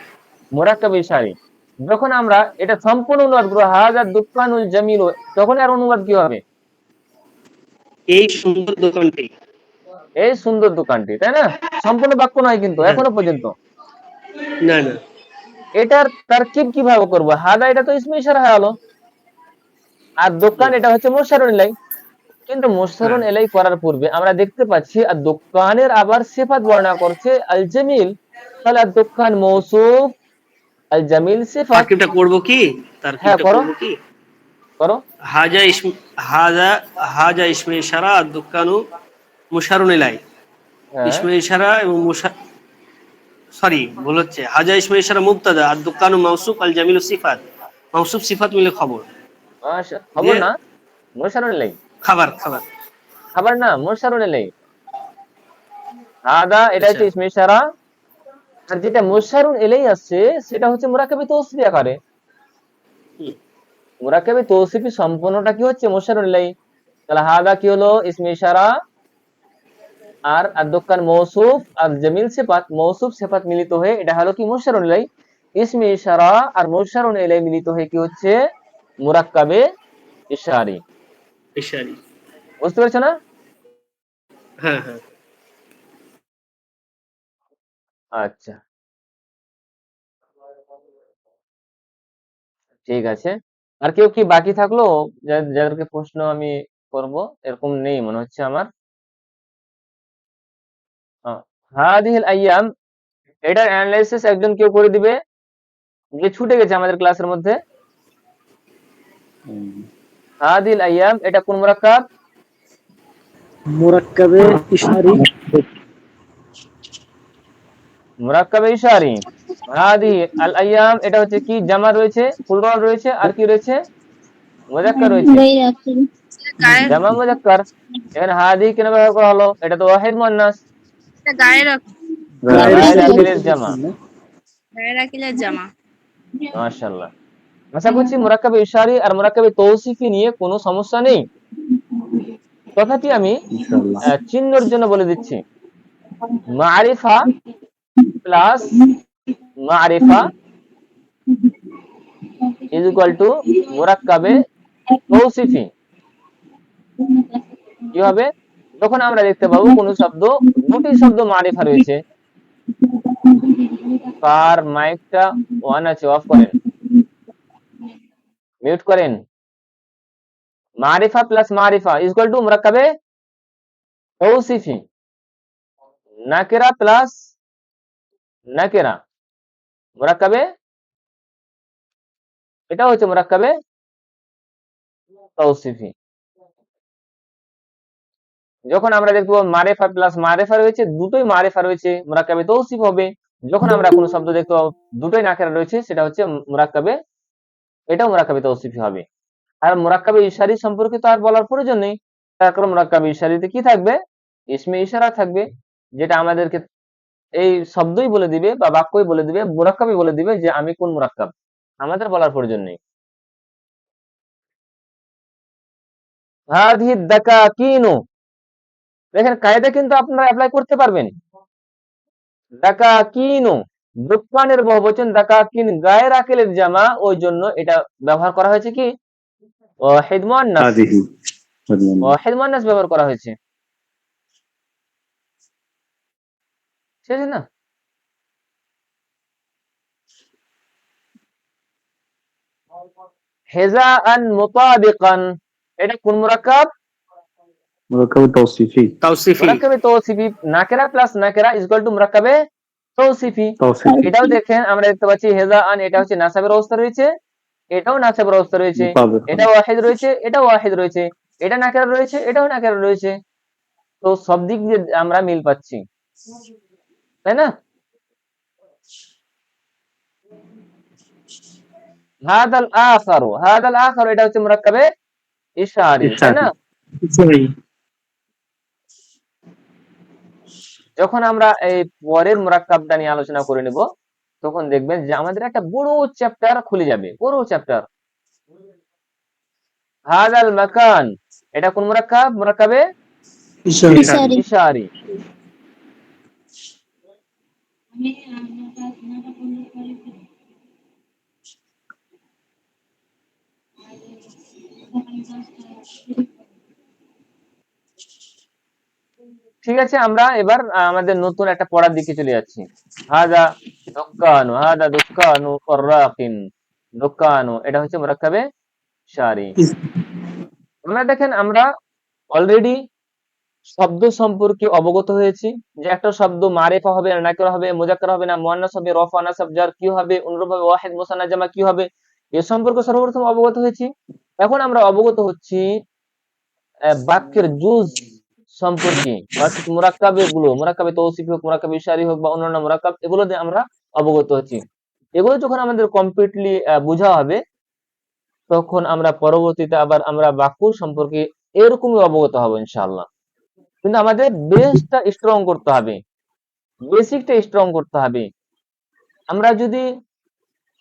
মুরাক্কাব ইশারি। যখন আমরা এটা সম্পূর্ণ অনুবাদ করব হাজার দুকানুল জামিলু, তখন এর অনুবাদ কি হবে? এই সুন্দর দোকানটি এই সুন্দর দোকানটি, তাই না? সম্পূর্ণ বাক্য নয় কিন্তু এখনো পর্যন্ত। না না এটার তারকিব কিভাবে করব? হাদা এটা তো ইসমে ইশারা হলো, আর দোকান এটা হচ্ছে মুশারুন ইলাই। কিন্তু মুশারুন ইলাই করার পূর্বে আমরা দেখতে পাচ্ছি আর দোকানের আবার সিফাত বর্ণনা করছে আল জামিল, তাহলে আর দোকান মৌসুফ, আল জামিল সিফাত। তারকিবটা করব কি? হ্যাঁ, তারকিবটা করো করব কি? করো। হাজা ইসমে ইশারা আর দোকানু মুশারুন ইলাই। হ্যাঁ, ইসমে ইশারা এবং সরি ভুল হচ্ছে, হাজা ইসমে ইশারা মুবতাদা আর দোকানু মাওসুফ আল জামিলু সিফাত। মাওসুফ সিফাত মিলে খবর, খবর না, মুশারুন ইলাই। খাবার খাবার খাবার না, মুশারুন ইলাই। হাদা এটা হচ্ছে ইসমে ইশারা, আর যেটা মুশারুন ইলাই আছে সেটা হচ্ছে মুরাক্কাবে তৌসিফি আকারে। মুরাক্কাবে তৌসিফি সম্পূর্ণটা কি হচ্ছে? মুশারুন ইলাই। তাহলে হাদা কি হলো? ইসমে ইশারা, আর দোকান মৌসুফ আর জামিল সিফাত, মৌসুফ সিফাত মিলিত হয়ে এটা হলো কি? মুশারুন ইলাই। ইসমে ইশারা আর মুশারুন ইলাই মিলিত হয়ে কি হচ্ছে? মুরাক্কাবে ইশারি। ইশারি বুঝতে পারছো না? হ্যাঁ হ্যাঁ আচ্ছা, ঠিক আছে। আর কেউ কি বাকি থাকলো যাদেরকে প্রশ্ন আমি করব? এরকম নেই মনে হচ্ছে আমার। হাদিহিল আইয়াম এটার অ্যানালাইসিস একজন কেউ করে দিবে যে ছুটে গেছে আমাদের ক্লাসের মধ্যে। হাদিল আইয়াম এটা কোন মুরাক্কাব? মুরাক্কাবে ইশারি মুরাক্কাবে ইশারি। হাদি আল আইয়াম এটা হচ্ছে কি? জামা রয়েছে, প্লুরাল রয়েছে, আর কি রয়েছে? মুযাক্কার রয়েছে, জামা মুযাক্কার। এখানে হাদি কেন ব্যবহার করা হলো? এটা তো ওয়াহিদ মুয়ান্নাস, গায়ের গায়ের আকিলের জামা। আকিলের জামা। মাশাআল্লাহ। আশা করছি মুরাক্কাবে ইশারি আর মুরাক্কাবে তৌসিফি নিয়ে কোনো সমস্যা নেই। তথাপি আমি চিহ্নের জন্য বলে দিচ্ছি, মারিফা প্লাস মারিফা ইজ ইকুয়াল টু মুরাক্কাবে তৌসিফি। কি হবে? যখন আমরা দেখতে পাবো কোন শব্দ, দুটি শব্দ মারিফা রয়েছে। কার মাইকটা অন আছে, অফ করেন, মিউট করেন। মারিফা প্লাস মারিফা ইকুয়াল টু মুরাক্কাবে তৌসিফি। নাকেরা প্লাস নাকেরা মুরাক্কাবে, এটা হচ্ছে মুরাক্কাবে তৌসিফি। যখন আমরা দেখবো মারেফা প্লাস মারেফা রয়েছে, দুটোই মারেফা রয়েছে, মুরাক্কাবে তৌসিফ হবে। যখন আমরা কোনো শব্দ দেখতে পাবো দুটোই নাকেরা রয়েছে, সেটা হচ্ছে মুরাক্কাবে, এটাও মুরাক্কাবে তৌসিফি হবে। আর মুরাক্কাবে ইশারি সম্পর্কে তো আর বলার প্রয়োজন নেই, তার কারণ মুরাক্কাবে ইশারিতে কি থাকবে? ইসমে ইশারা থাকবে, যেটা আমাদেরকে এই শব্দই বলে দিবে বা বাক্যই বলে দিবে, মুরাক্কাবই বলে দিবে যে আমি কোন মুরাক্কাব, আমাদের বলার প্রয়োজন নেই। হাদিহি দাকাকিনু, দেখেন কায়দা কিন্তু আপনারা অ্যাপ্লাই করতে পারবেন। দাকাকিনু দোকানের বহুবচন, দাকাকিন গায়ের আকেলের জামা, ওই জন্য এটা ব্যবহার করা হয়েছে কি ওয়াহিদ মুআন্নাস, ওয়াহিদ মুআন্নাস ব্যবহার করা হয়েছে, ঠিক আছে না? হিজাআন মুতাবিকান, এটা কোন মুরাক্কাব? মুরাক্কাবে তৌসিফি। তাওসিফি। মুরাক্কাবে তৌসিফি। নাকেরা প্লাস নাকেরা ইকুয়াল টু মুরাক্কাবে তৌসিফি। এটাও দেখেন আমরা দেখতে পাচ্ছি হিজাআন, এটা হচ্ছে নাসাবের অবস্থা রয়েছে, এটাও নাসাবের অবস্থা রয়েছে, এটা ওয়াহিদ রয়েছে, এটাও ওয়াহিদ রয়েছে, এটা নাকেরা রয়েছে, এটাও নাকেরা রয়েছে। তো সব দিক দিয়ে আমরা মিল পাচ্ছি, তাই না? হাদাল আখারু, হাদাল আখারু এটা হচ্ছে মুরাক্কাবে ইশারি, তাই না? যখন আমরা এই পরের মুরাক্কাবটা নিয়ে আলোচনা করে নেব, তখন দেখবেন যে আমাদের একটা বড় চ্যাপ্টার খুলে যাবে, বড় চ্যাপ্টার। হাদাল মাকান, এটা কোন মুরাক্কাব? মুরাক্কাবে ইশারি। ঠিক আছে, আমরা এবার আমাদের নতুন একটা পড়ার দিকে চলে যাচ্ছি। হাদা দুক্কানু, হাদা দুক্কানু ফাররাকিন, দুক্কানু এটা হচ্ছে মুরাক্কাবে ইশারি। আমরা দেখেন আমরা অলরেডি শব্দ সম্পর্কে অবগত হয়েছি, যে একটা শব্দ মারিফা হবে না নাকিরা হবে, মুযাক্কার হবে না মুআন্নাস হবে, রফা নাসব জার কি হবে, অনুরূপভাবে ওয়াহিদ মুসান্না জামা কি হবে, এ সম্পর্কে সর্বপ্রথম অবগত হয়েছি। এখন আমরা অবগত হচ্ছি বাক্যের জুজ সম্পর্কে, অর্থাৎ মুরাক্কাবে গুলো, মুরাক্কাবে তৌসিফি হোক, মুরাক্কাবে ইশারি হোক বা অন্যান্য মুরাক্কাব, এগুলো দিয়ে আমরা অবগত হচ্ছি। এগুলো যখন আমাদের কমপ্লিটলি বোঝা হবে, তখন আমরা পরবর্তীতে আবার আমরা বাক্য সম্পর্কে এরকমই অবগত হব ইনশাআল্লাহ। কিন্তু আমাদের বেসটা স্ট্রং করতে হবে, বেসিকটা স্ট্রং করতে হবে। আমরা যদি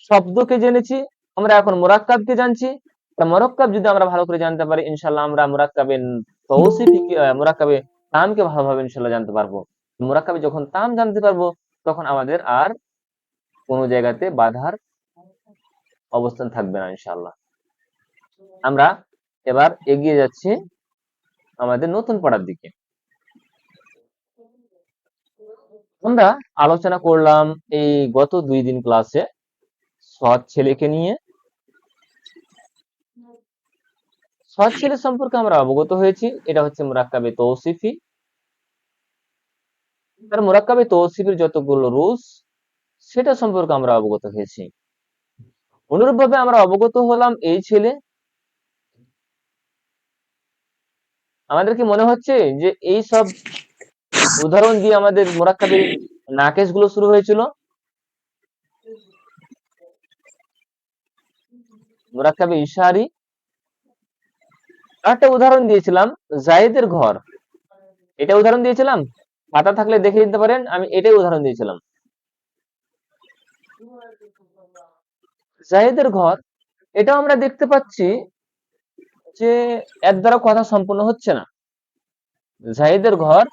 শব্দকে জেনেছি, আমরা এখন মুরাক্কাবকে জানছি, মুরাক্কাব যদি আমরা ভালো করে জানতে পারি, ইনশাআল্লাহ আমরা মুরাক্কাবে তৌসিফি, মুরাক্কাবে তামকে ভালোভাবে ইনশাআল্লাহ জানতে পারবো। মুরাক্কাবে যখন তাম জানতে পারবো, তখন আমাদের আর কোনো জায়গাতে বাধার অবস্থান থাকবে না ইনশাআল্লাহ। আমরা এবার এগিয়ে যাচ্ছি আমাদের নতুন পড়ার দিকে। আমরা আলোচনা করলাম এই গত 2 দিন ক্লাসে সৎ ছেলেকে নিয়ে। সৎ ছেলে সম্পর্কে আমরা অবগত হয়েছি, এটা হচ্ছে মুরাক্কাবে তৌসিফি। তার মুরাক্কাবে তৌসিফির যতগুলো রুলস, সেটা সম্পর্কে আমরা অবগত হয়েছি। অনুরূপভাবে আমরা অবগত হলাম এই ছেলে। আমাদের কি মনে হচ্ছে যে এই সব উদাহরণ দিয়ে আমাদের মুরাক্কাবের নাকেশ গুলো শুরু হয়েছিল? মুরাক্কাবে ইশারি, একটা উদাহরণ দিয়েছিলাম জায়েদের ঘর, এটা উদাহরণ দিয়েছিলাম, খাতা থাকলে দেখে নিতে পারেন, আমি এটাই উদাহরণ দিয়েছিলাম। জায়েদের ঘর, এটা আমরা দেখতে পাচ্ছি যে এর দ্বারা কথা সম্পূর্ণ হচ্ছে না। জায়েদের ঘর,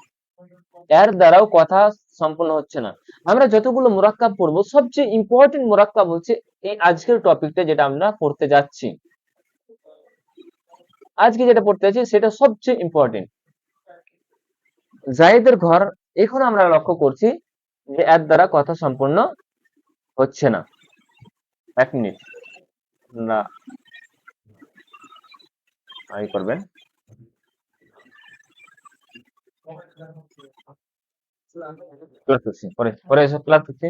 এর দ্বারাও কথা সম্পূর্ণ হচ্ছে না। আমরা যতগুলো মুরাক্কাব পড়বো, সবচেয়ে ইম্পর্টেন্ট মুরাক্কাব হচ্ছে এই আজকের টপিকটা, যেটা আমরা পড়তে যাচ্ছি। আজকে যেটা পড়তে যাচ্ছি সেটা সবচেয়ে ইম্পর্টেন্ট। জায়েদের ঘর, এখন আমরা লক্ষ্য করছি যে এর দ্বারা কথা সম্পূর্ণ হচ্ছে না। 1 মিনিট না করবেন। ক্লাস করছি, পরে পরে এসব ক্লাস করছি।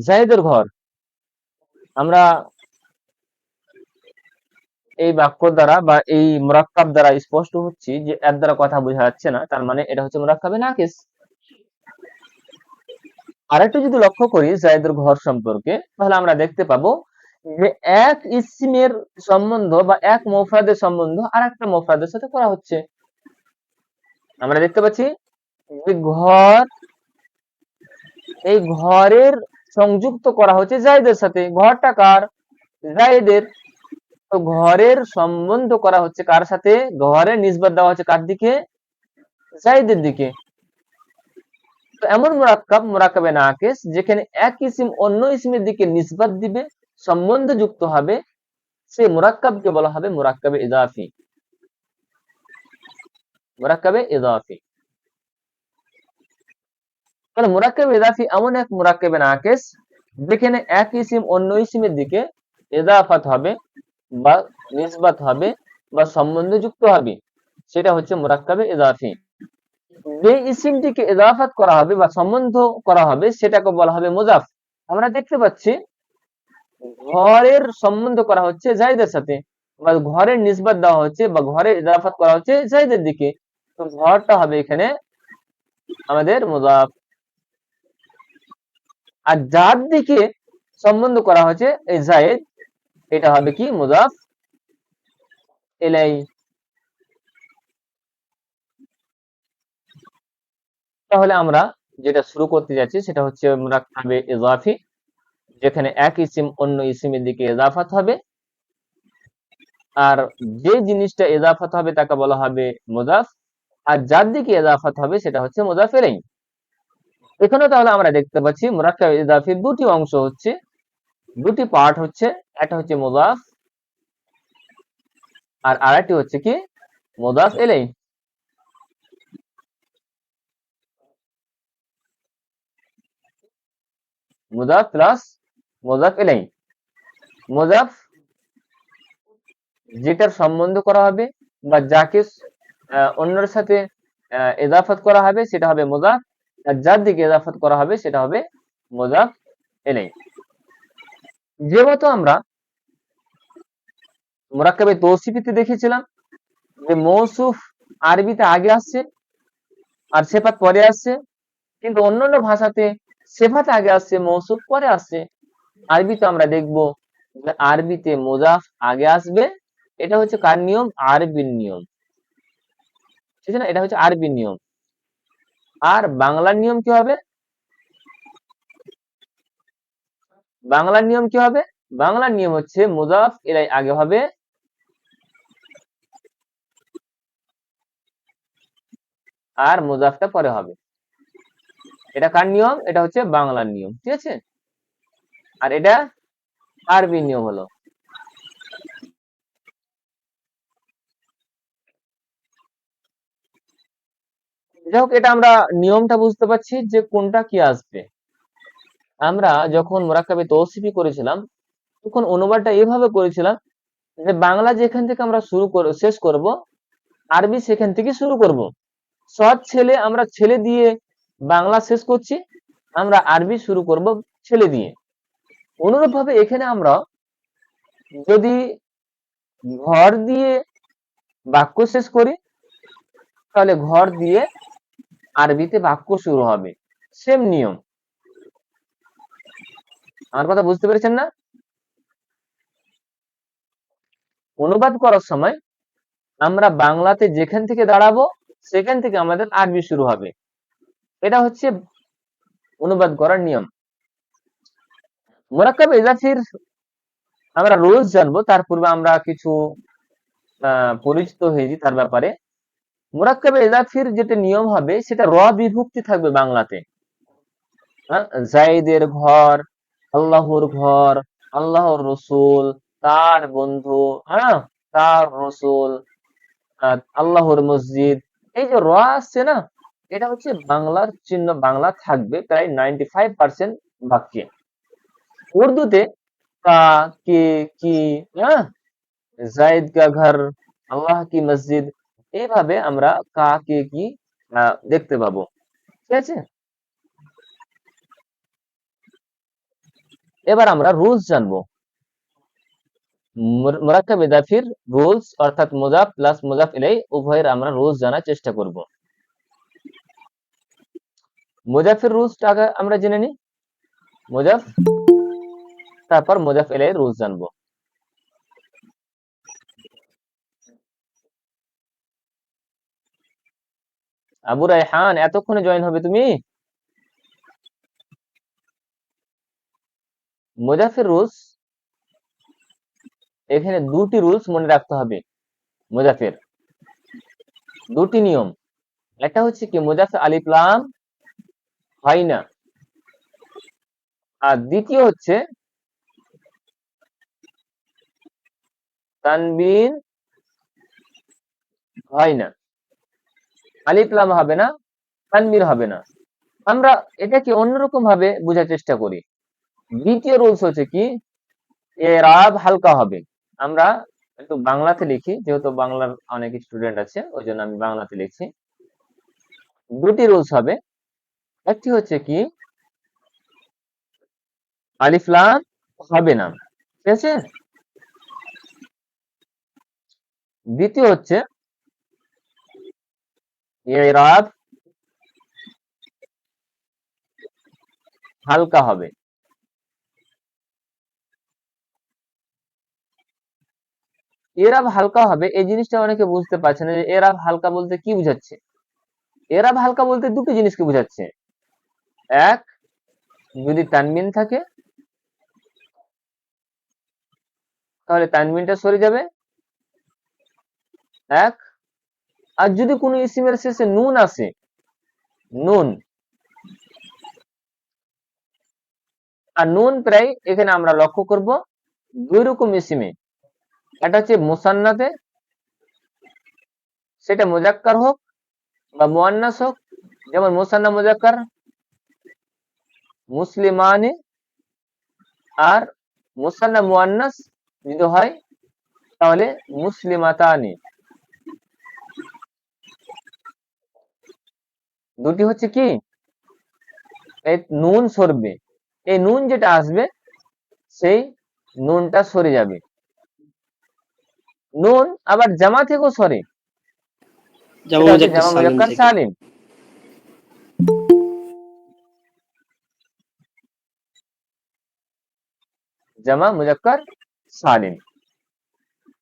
জায়েদের ঘর, আমরা এই বাক্য দ্বারা বা এই মুরাক্কাব দ্বারা স্পষ্ট হচ্ছে যে এর দ্বারা কথা বোঝা যাচ্ছে না, তার মানে এটা হচ্ছে মুরাক্কাবে নাকিস। আরেকটু যদি লক্ষ্য করি জায়েদের ঘর সম্পর্কে, তাহলে আমরা দেখতে পাবো যে এক ইসমের সম্বন্ধ বা এক মুফরাদের সম্বন্ধ আর একটা মুফরাদের সাথে করা হচ্ছে। আমরা দেখতে পাচ্ছি যে ঘর, এই ঘরের সংযুক্ত করা হচ্ছে জায়েদের সাথে। ঘরটা কার? জায়েদের। তো ঘরের সম্বন্ধ করা হচ্ছে কার সাথে? ঘরের নিসবত দেওয়া হচ্ছে কার দিকে? জায়েদের দিকে। তো এমন মুরাক্কাব, মুরাক্কাবে নাকিস, যেখানে এক ইসিম অন্য ইসিমের দিকে নিসবত দিবে, সম্বন্ধ যুক্ত হবে, সেই মুরাক্কাবকে বলা হবে মুরাক্কাবে ইজাফি। মুরাক্কাবে ইজাফি। তাহলে মুরাক্কাবে ইজাফি এমন এক মুরাক্কাবে নাকিস যেখানে এক ইসিম অন্য ইসিমের দিকে ইজাফাত হবে বা নিসবত হবে বা সম্বন্ধ যুক্ত হবে, সেটা হচ্ছে মুরাক্কাবে ইজাফি। যে ইসিমটিকে ইজাফাত করা হবে বা সম্বন্ধ করা হবে সেটাকে বলা হবে মুজাফ। আমরা দেখতে পাচ্ছি ঘরের সম্বন্ধ করা হচ্ছে জায়েদের সাথে, বা ঘরের নিসবত দেওয়া হচ্ছে বা ঘরের ইজাফাত করা হচ্ছে জায়েদের দিকে। তো ঘরটা হবে এখানে আমাদের মুজাফ। আর যার দিকে সম্বন্ধ করা হচ্ছে এই জায়েদ, এটা হবে কি? মুজাফ ইলাই। তাহলে আমরা যেটা শুরু করতে যাচ্ছি সেটা হচ্ছে মুরাক্কাবে ইজাফি, যেখানে এক ইসিম অন্য ইসিমের দিকে ইজাফাত হবে, আর যে জিনিসটা ইজাফাত হবে তাকে বলা হবে মুজাফ, আর যার দিকে ইজাফাত হবে সেটা হচ্ছে মুজাফ ইলাই। এখানে তাহলে আমরা দেখতে পাচ্ছি মুরাক্কাবে ইজাফির দুটি অংশ হচ্ছে, দুটি পার্ট হচ্ছে। একটা হচ্ছে মুজাফ আর আরেকটি হচ্ছে কি? মুজাফ ইলাই। মুজাফ প্লাস মুজাফ ইলাই। মুজাফ যেটার সম্বন্ধ করা হবে বা যাকে অন্যের সাথে ইজাফাত করা হবে সেটা হবে মুজাফ, আর যার দিকে ইজাফাত করা হবে সেটা হবে মুজাফ ইলাই। যেহেতু আমরা মুরাক্কাবে তৌসিফিতে দেখেছিলাম যে মৌসুফ আরবিতে আগে আসছে আর সিফাত পরে আসছে, কিন্তু অন্যান্য ভাষাতে সিফাত আগে আসছে, মৌসুফ পরে আসছে। আরবিতে আমরা দেখব যে আরবিতে মুজাফ আগে আসবে। এটা হচ্ছে কার নিয়ম? আরবির নিয়ম, ঠিক আছে না? এটা হচ্ছে আরবির নিয়ম। আর বাংলার নিয়ম কি হবে? বাংলার নিয়ম কি হবে? বাংলার নিয়ম হচ্ছে মুজাফ ইলাই আগে হবে আর মুজাফটা পরে হবে। এটা কার নিয়ম? এটা হচ্ছে বাংলার নিয়ম, ঠিক আছে? আর এটা আরবি নিয়ম হলো। যাই হোক, এটা আমরা নিয়মটা বুঝতে পারছি যে কোনটা কি আসবে। আমরা যখন মুরাক্কাবে তৌসিফি করেছিলাম তখন অনুবাদটা এভাবে করেছিলাম যে বাংলা যেখান থেকে আমরা শেষ করব, আরবি সেখান থেকে শুরু করব। সৎ ছেলে, আমরা ছেলে দিয়ে বাংলা শেষ করছি, আমরা আরবি শুরু করব ছেলে দিয়ে। অনুরূপ ভাবে এখানে আমরা যদি ঘর দিয়ে বাক্য শেষ করি, তাহলে ঘর দিয়ে আরবিতে বাক্য শুরু হবে। সেম নিয়ম। আমার কথা বুঝতে পেরেছেন না? অনুবাদ করার সময় আমরা বাংলাতে যেখান থেকে দাঁড়াবো সেখান থেকে আমাদের আরবি শুরু হবে। এটা হচ্ছে অনুবাদ করার নিয়ম। মুরাক্কাবে ইজাফির আমরা রোজ জানবো, তার পূর্বে আমরা কিছু পরিচিত হয়েছি তার ব্যাপারে। মুরাক্কাবে ইজাফির যেটা নিয়ম হবে সেটা র বিভক্তি থাকবে বাংলাতে। জায়েদের ঘর, আল্লাহর ঘর, আল্লাহর রসুল, তার বন্ধু, হ্যাঁ, তার রসুল, আল্লাহর মসজিদ, এই যে র আসছে না, এটা হচ্ছে বাংলার চিহ্ন, বাংলা থাকবে প্রায় 95% বাক্যে। উর্দুতে কা, কে, কি, হ্যাঁ, জায়েদ কা ঘর, আল্লাহ কি মসজিদ, এইভাবে আমরা কা, কে, কি দেখতে পাবো। ঠিক আছে, এবার আমরা রুলস জানবো। মুরাক্কাব ইজাফির রুলস, অর্থাৎ মুজাফ প্লাস মুজাফ ইলাই উভয়ের আমরা রুলস জানার চেষ্টা করব। মুজাফির রুলসটা আগে আমরা জেনে নিই, মুজাফ, তারপর মুজাফ ইলাই রুলস জানবো। আবু রায়হান, এতক্ষণে জয়েন হবে তুমি? মুজাফির রুলস, এখানে দুটি রুলস মনে রাখতে হবে। মুজাফির দুটি নিয়ম, একটা হচ্ছে কি মুজাফির আলিফ লাম হয় না, আর দ্বিতীয় হচ্ছে তানবিন হয় না, আলিফ লাম হবে না, তানবির হবে না। আমরা এটাকে অন্যরকম ভাবে বোঝার চেষ্টা করি। দ্বিতীয় রুলস হচ্ছে কি এরাব হালকা হবে। আমরা একটু বাংলাতে লিখি, যেহেতু বাংলার অনেক স্টুডেন্ট আছে, ওই জন্য আমি বাংলাতে লিখছি। দুটি রুলস হবে, একটি হচ্ছে কি আলিফ লাম হবে না, ঠিক আছে। দ্বিতীয় হচ্ছে এরাব হালকা হবে। এরাব হালকা হবে, এই জিনিসটা অনেকে বুঝতে পারছে না যে এরাব হালকা বলতে কি বুঝাচ্ছে। এরাব হালকা বলতে দুটি জিনিসকে বুঝাচ্ছে। এক, যদি তানবিন থাকে তাহলে তানবিনটা সরে যাবে, এক। আর যদি কোনো ইসিমের শেষে নুন আসে, নুন, আর নুন প্রায় এখানে আমরা লক্ষ্য করব দুই রকম ইসিমে। একটা হচ্ছে মুসান্নাতে, সেটা মুজাক্কার হোক বা মুয়ান্নাস হোক, যেমন মুসান্না মুজাক্কার মুসলিমানে, আর মুসান্না মুয়ান্নাস যদি হয় তাহলে মুসলিমাতানি। দুটি হচ্ছে কি এই নুন সরবে, এই নুন যেটা আসবে সেই নুনটা সরে যাবে। নুন আবার জামা থেকেও সরে, জামা সেটা হচ্ছে মুজাক্কার জামা সালিম মুজাক্কার থেকে। সালিম। জামা মুজাক্কার সালিম।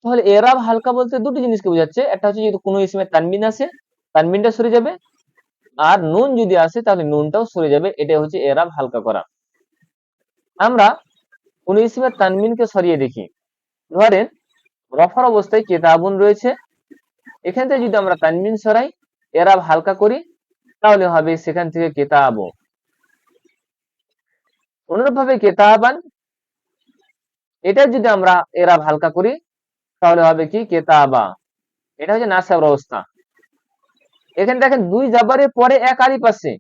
তাহলে এরাব হালকা বলতে দুটি জিনিসকে বোঝাচ্ছে, একটা হচ্ছে যদি কোনো ইসমে তানবিন আসে তানবিনটা সরে যাবে, আর নুন যদি আসে তাহলে নুনটাও সরে যাবে, এটা হচ্ছে এরাব হালকা করা। আমরা কোন ইসমের তানবিনকে সরিয়ে দেখি। ধরেন রফার অবস্থায় কিতাবুন রয়েছে, এখান থেকে যদি আমরা তানবিন সরাই, এরাব হালকা করি, তাহলে হবে সেখান থেকে কিতাবু। অনুরূপভাবে কিতাবান, এটা যদি আমরা এরাব হালকা করি তাহলে হবে কি কিতাবা। এটা হচ্ছে নাসাব অবস্থা। এখানে দেখেন দুই জাবারের পরে এক আলিফ আছে,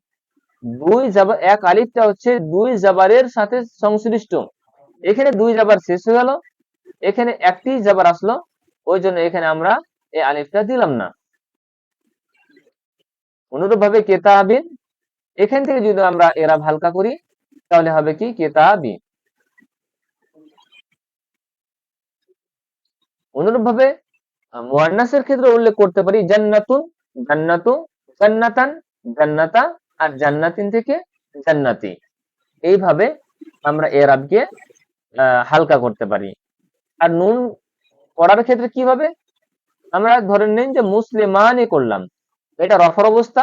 দুই জাবার, এক আলিফটা হচ্ছে দুই জাবারের সাথে সংশ্লিষ্ট। এখানে দুই জাবার শেষ হয়ে গেল, এখানে একটি জাবার আসলো, ওই জন্য এখানে আমরা এই আলিফটা দিলাম না। অনুরূপ ভাবে কেতাবিন, এখান থেকে যদি আমরা এরাব হালকা করি তাহলে হবে কি কেতাবি। অনুরূপ ভাবে মুয়ান্নাসের ক্ষেত্রে উল্লেখ করতে পারি জান্নাতুন, জান্নাতু, জান্নাতান, জান্নাতা, আর জান্নাতিন থেকে জান্নাতি। এইভাবে আমরা এরাবকে হালকা করতে পারি। আর নুন পড়ার ক্ষেত্রে কিভাবে, আমরা ধরে নিন যে মুসলিমানই করলাম, এটা রফর অবস্থা,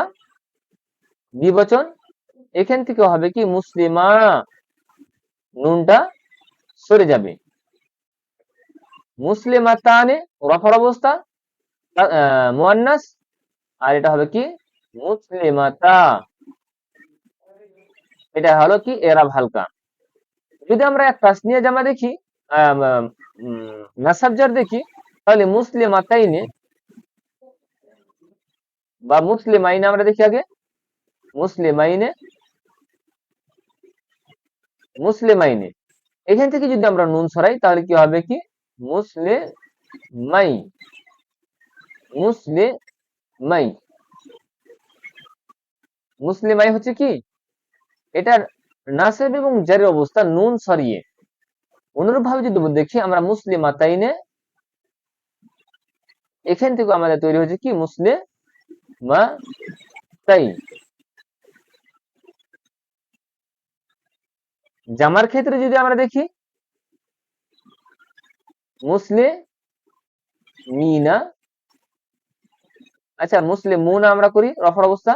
দ্বিবচন, এখান থেকে হবে কি মুসলিমা, নুনটা সরে যাবে। মুসলিমাতানে রফর অবস্থা, মুয়ান্নাস, আর এটা হবে কি মুসলিমাতা, এটা হলো কি এরাব হালকা। যদি আমরা এক তাসনিয়া জামা দেখি, নাসাবজার দেখি, তাহলে মুসলিমাতাইনে বা মুসলিমাইনে আমরা দেখি আগে, মুসলিমাইনে, মুসলিমাইনে, এখান থেকে যদি আমরা নুন সরাই তাহলে কি হবে কি মুসলিমাই, মুসলিমাই, মুসলিমাই হচ্ছে কি এটার নাসেব এবং জারির অবস্থা নুন সরিয়ে। অনুরূপ ভাবে যদি দেখি আমরা মুসলিমাতাইনে, এখান থেকে আমাদের তৈরি হচ্ছে কি মুসলিমাতাই। জামার ক্ষেত্রে যদি আমরা দেখি মুসলিমিনা, আচ্ছা মুসলিমুনা আমরা করি রফার অবস্থা,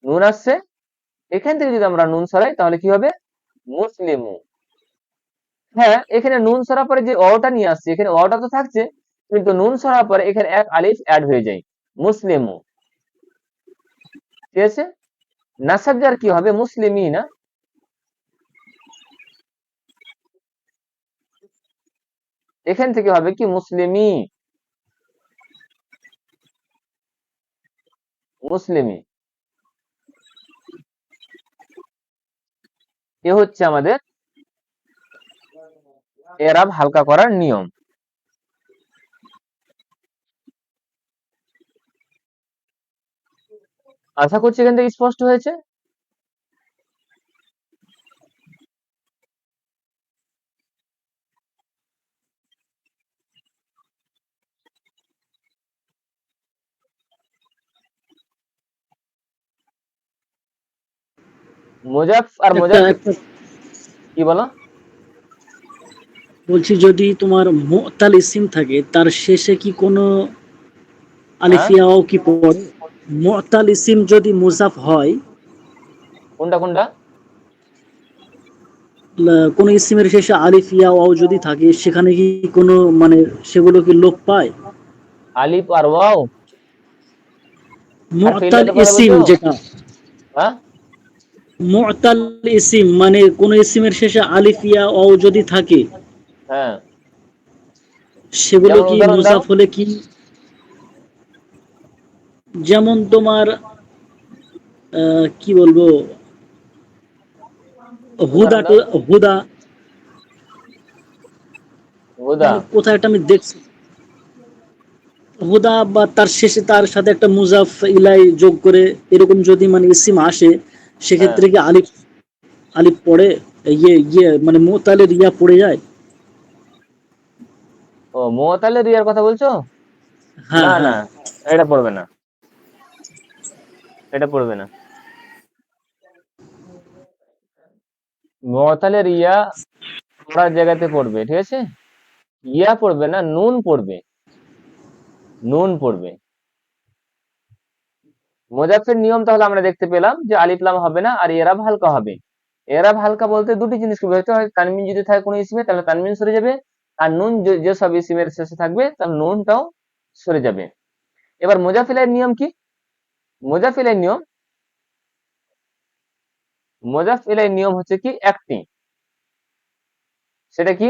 নুন আসছে, এখান থেকে যদি আমরা নুন সরাই তাহলে কি হবে মুসলিমু। হ্যাঁ, এখানে নুন সরার পরে যে অটা নিয়ে আসছে, এখানে অটা তো থাকছে, কিন্তু নুন সরার পরে এখানে এক আলিফ অ্যাড হয়ে যায়, মুসলিমু। ঠিক আছে, নাসাবজার কি হবে মুসলিমিনা, এখান থেকে হবে কি মুসলিমি, মুসলিমি। এ হচ্ছে আমাদের এরাব হালকা করার নিয়ম। আশা করছি এখান থেকে স্পষ্ট হয়েছে। মুজাফ আর মুজাফ কি বলো? বলছি যদি তোমার মুতাল ইসিম থাকে তার শেষে কি কোনো আলিফিয়া ওয়াও কি পড়ে? মুতাল ইসিম যদি মুজাফ হয়, কোনটা কোনটা? কোন ইসিমের শেষে আলিফিয়া ওয়াও যদি থাকে সেখানে কি কোনো মানে সেগুলো কি লোপ পায়? আলিফ আর ওয়াও মুতাল ইসিম যেটা, হ্যাঁ, মুতাল ইসিম মানে কোন ইসিমের শেষে আলিফিয়া ওয়াও যদি থাকে, হ্যাঁ, সেগুলো যেমন কি উদাহরণ দাও। মুজাফ হলে কি, যেমন তোমার কি বলবো, হুদা উদাহরণ দাও। হুদা হুদা, কোথায় একটা আমি দেখছি, হুদা বা তার শেষে তার সাথে একটা মুজাফ ইলাই যোগ করে এরকম যদি মানে ইসিম আসে, হ্যাঁ, সেক্ষেত্রে কি আলিফ আলিফ পড়ে, ইয়ে মানে মুতালের ইয়া পড়ে যায়? ও মুতালের রিয়ার কথা বলছো? হ্যাঁ না না, হ্যাঁ, এটা পড়বে না, এটা পড়বে না। মুতালের রিয়া পড়ার জায়গাতে পড়বে, ঠিক আছে, ইয়া পড়বে না, নুন পড়বে, নুন পড়বে। মুজাফের নিয়ম তাহলে আমরা দেখতে পেলাম যে আলিফ লাম হবে না আর এরাব হালকা হবে। এরাব হালকা বলতে দুটি জিনিসকে বোঝাতে হয়, তানমিন যদি থাকে কোনো ইসিমে তাহলে তানমিন সরে যাবে, আর নুন যে সব ইসিমের শেষে থাকবে তার নুনটাও সরে যাবে। এবার মুজাফিলের নিয়ম কি? মুজাফিলের নিয়ম, মুজাফিলের নিয়ম হচ্ছে কি একটি, সেটা কি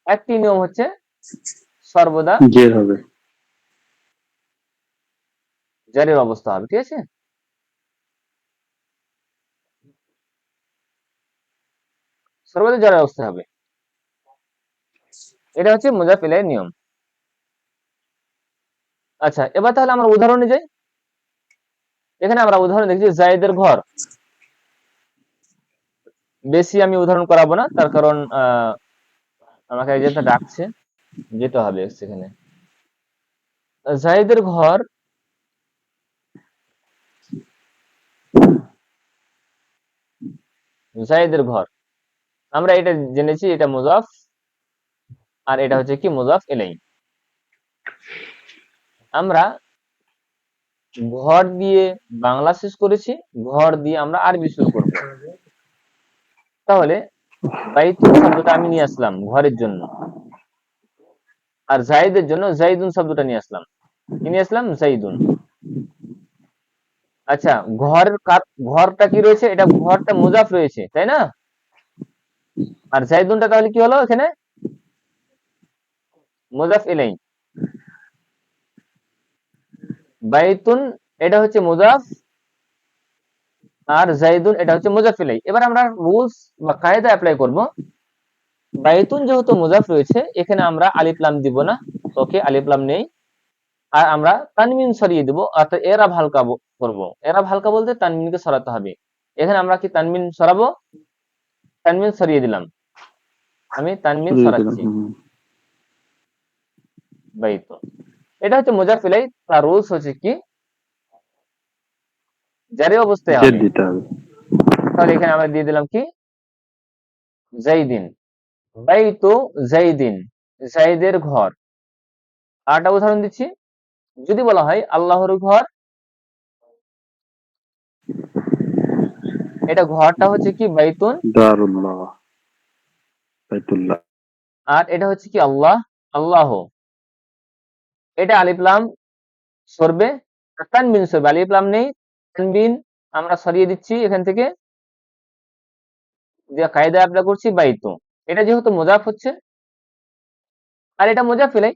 একটি নিয়ম হচ্ছে সর্বদা জের হবে, জারির অবস্থা হবে, ঠিক আছে। সর্বদা জারির অবস্থা হবে, এটা হচ্ছে মুজাফিলের নিয়ম। আচ্ছা, এবার তাহলে আমরা উদাহরণে যাই। এখানে আমরা উদাহরণ দেখছি জায়েদের ঘর। বেশি আমি উদাহরণ করাবো না, তার কারণ আমাকে যেটা ডাকছে, যেতে হবে সেখানে। জায়েদের ঘর, জায়েদের ঘর, আমরা এটা জেনেছি এটা মুজাফ আর এটা হচ্ছে কি মুজাফ ইলাই। আমরা ঘর দিয়ে বাংলা শেষ করেছি, ঘর দিয়ে আমরা আরবি শুরু করব। তাহলে বাইতুন শব্দটা আমি নিয়ে আসলাম ঘরের জন্য, আর জাইদের জন্য জাইদুন শব্দটা নিয়ে আসলাম। কি নিয়ে আসলাম? জাইদুন। আচ্ছা, ঘরটা কি রয়েছে, এটা ঘরটা মুজাফ রয়েছে তাই না? আর জাইদুনটা তাহলে কি হলো এখানে? মুজাফ ইলাই। বাইতুন এটা হচ্ছে মুজাফ, আর জাইদুন এটা হচ্ছে মুজাফ ইলাই। এবার আমরা রুলস বা কায়দা অ্যাপ্লাই করব। বাইতুন যেহেতু মুজাফ রয়েছে, এখানে আমরা আলিফ লাম দিব না, ওকে, আলিফ লাম নেই। আর আমরা তানমিন সরিয়ে দিব, অর্থাৎ এরা হালকা করব। এরা হালকা বলতে তানমিনকে সরাতে হবে। এখানে আমরা কি তানমিন সরাবো? তানমিন সরিয়ে দিলাম, আমি তানমিন সরাচ্ছি। বাইতুন এটা হচ্ছে মুজাফ ইলাই। তার রুলস হচ্ছে কি, জারি অবস্থায় হবে। তাহলে এখানে আমরা দিয়ে দিলাম কি, জাইদিন। বাইতু জাইদিন, জাইদের ঘর। আরেকটা উদাহরণ দিচ্ছি, যদি বলা হয় আল্লাহর ঘর, এটা ঘরটা হচ্ছে কি বাইতুন, দারুল্লাহ, বাইতুল্লাহ। আর এটা হচ্ছে কি আল্লাহ, আল্লাহ। এটা আলিফ লাম সরবে, তানবিন সরবে, আলিফ লাম নেই, তানবিন আমরা সরিয়ে দিচ্ছি এখান থেকে, যে কায়দা অ্যাপ্লাই করছি বাইতু। এটা যেহেতু মুজাফ হচ্ছে আর এটা মুজাফ ইলাই,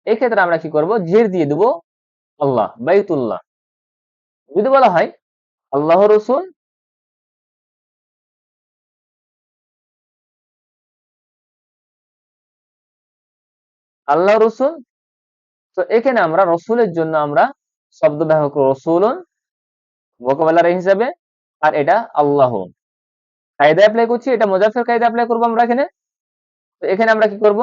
এই ক্ষেত্রে আমরা কি করব, জের দিয়ে দেব আল্লাহ, বাইতুল্লাহ। যদি বলা হয় আল্লাহ রসুল, আল্লাহ রসুল, তো এখানে আমরা রসুলের জন্য আমরা শব্দ ব্যবহার করব রসুলুন ভোকাবুলারি হিসাবে, আর এটা আল্লাহ। কায়দা অ্যাপ্লাই করছি, এটা মুজাফের কায়দা অ্যাপ্লাই করবো আমরা এখানে। তো এখানে আমরা কি করব,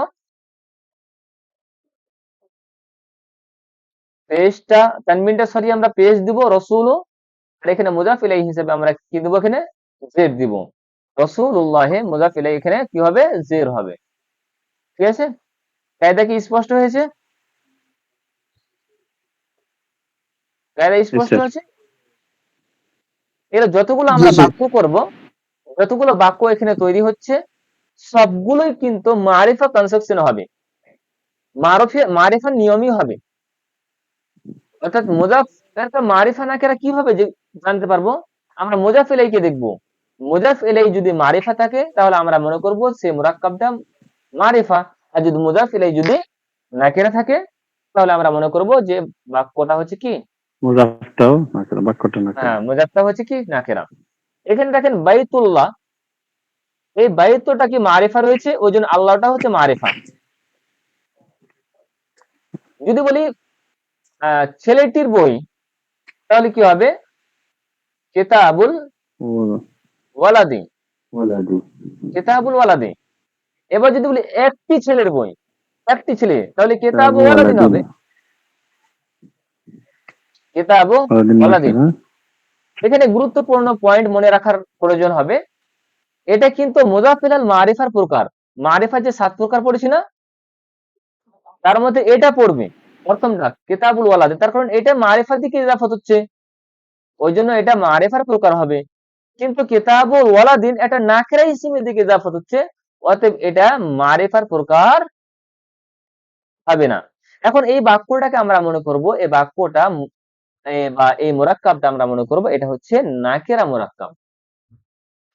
পেজটা তানবিনটা সরিয়ে আমরা পেজ দিব রসুলু, আর এখানে মুজাফ ইলাইহি হিসেবে আমরা কি দেব, এখানে জের দিব। রাসূলুল্লাহ মুজাফ ইলাইহি, এখানে কি হবে, জের হবে। ঠিক আছে, কায়দা কি স্পষ্ট হয়েছে? কায়দা স্পষ্ট হয়েছে? এর যতগুলো আমরা বাক্য করব, যতগুলো বাক্য এখানে তৈরি হচ্ছে, সবগুলোই কিন্তু মারিফা কনসেপশন হবে, মারিফা নিয়মই হবে। অর্থাৎ মুজাফ মারিফা নাকেরা কিভাবে জানতে পারবো, আমরা মুজাফ ইলাইহিকে দেখব। মুজাফ ইলাইহি যদি মারিফা থাকে, তাহলে আমরা মনে করব সে মুরাক্কাবটা মারিফা, আর যদি মুজাফ ইলাইহি যদি নাকেরা থাকে, তাহলে আমরা মনে করব যে বাক্যটা হচ্ছে কি, মুজাফটাও নাকেরা, বাক্যটা নাকেরা। হ্যাঁ, মুজাফটা হচ্ছে কি নাকেরা। এখানে দেখেন বাইতুল্লাহ, এই বাইতুটা কি মারিফা রয়েছে, ওই জন্য আল্লাহটা হচ্ছে মারিফা। যদি বলি ছেলেটির বই, তাহলে কি হবে, কিতাবুল ওয়ালাদি, কিতাবুল ওয়ালাদি। এবার যদি বলি একটি ছেলের বই, একটি ছেলে, তাহলে কিতাবু ওয়ালাদিন হবে, কিতাবু ওয়ালাদিন। এখানে গুরুত্বপূর্ণ পয়েন্ট মনে রাখার প্রয়োজন হবে, এটা কিন্তু মুজাফ ইলাল মারিফার প্রকার। মারিফা যে 7 প্রকার পড়েছি না, তার মধ্যে এটা পড়বে প্রথমটা, কিতাবুল ওয়ালাদিন। তার কারণ এটা মারিফার দিকে ইজাফত হচ্ছে, ওই জন্য এটা মারিফার প্রকার হবে। কিন্তু কিতাবুল ওয়ালাদিন এটা নাকিরা ইসমের দিকে ইজাফত হচ্ছে, অতএব এটা মারিফার প্রকার হবে না। এখন এই বাক্যটাকে আমরা মনে করব, এই বাক্যটা বা এই মুরাক্কাবটা আমরা মনে করব এটা হচ্ছে নাকিরা মুরাক্কাব,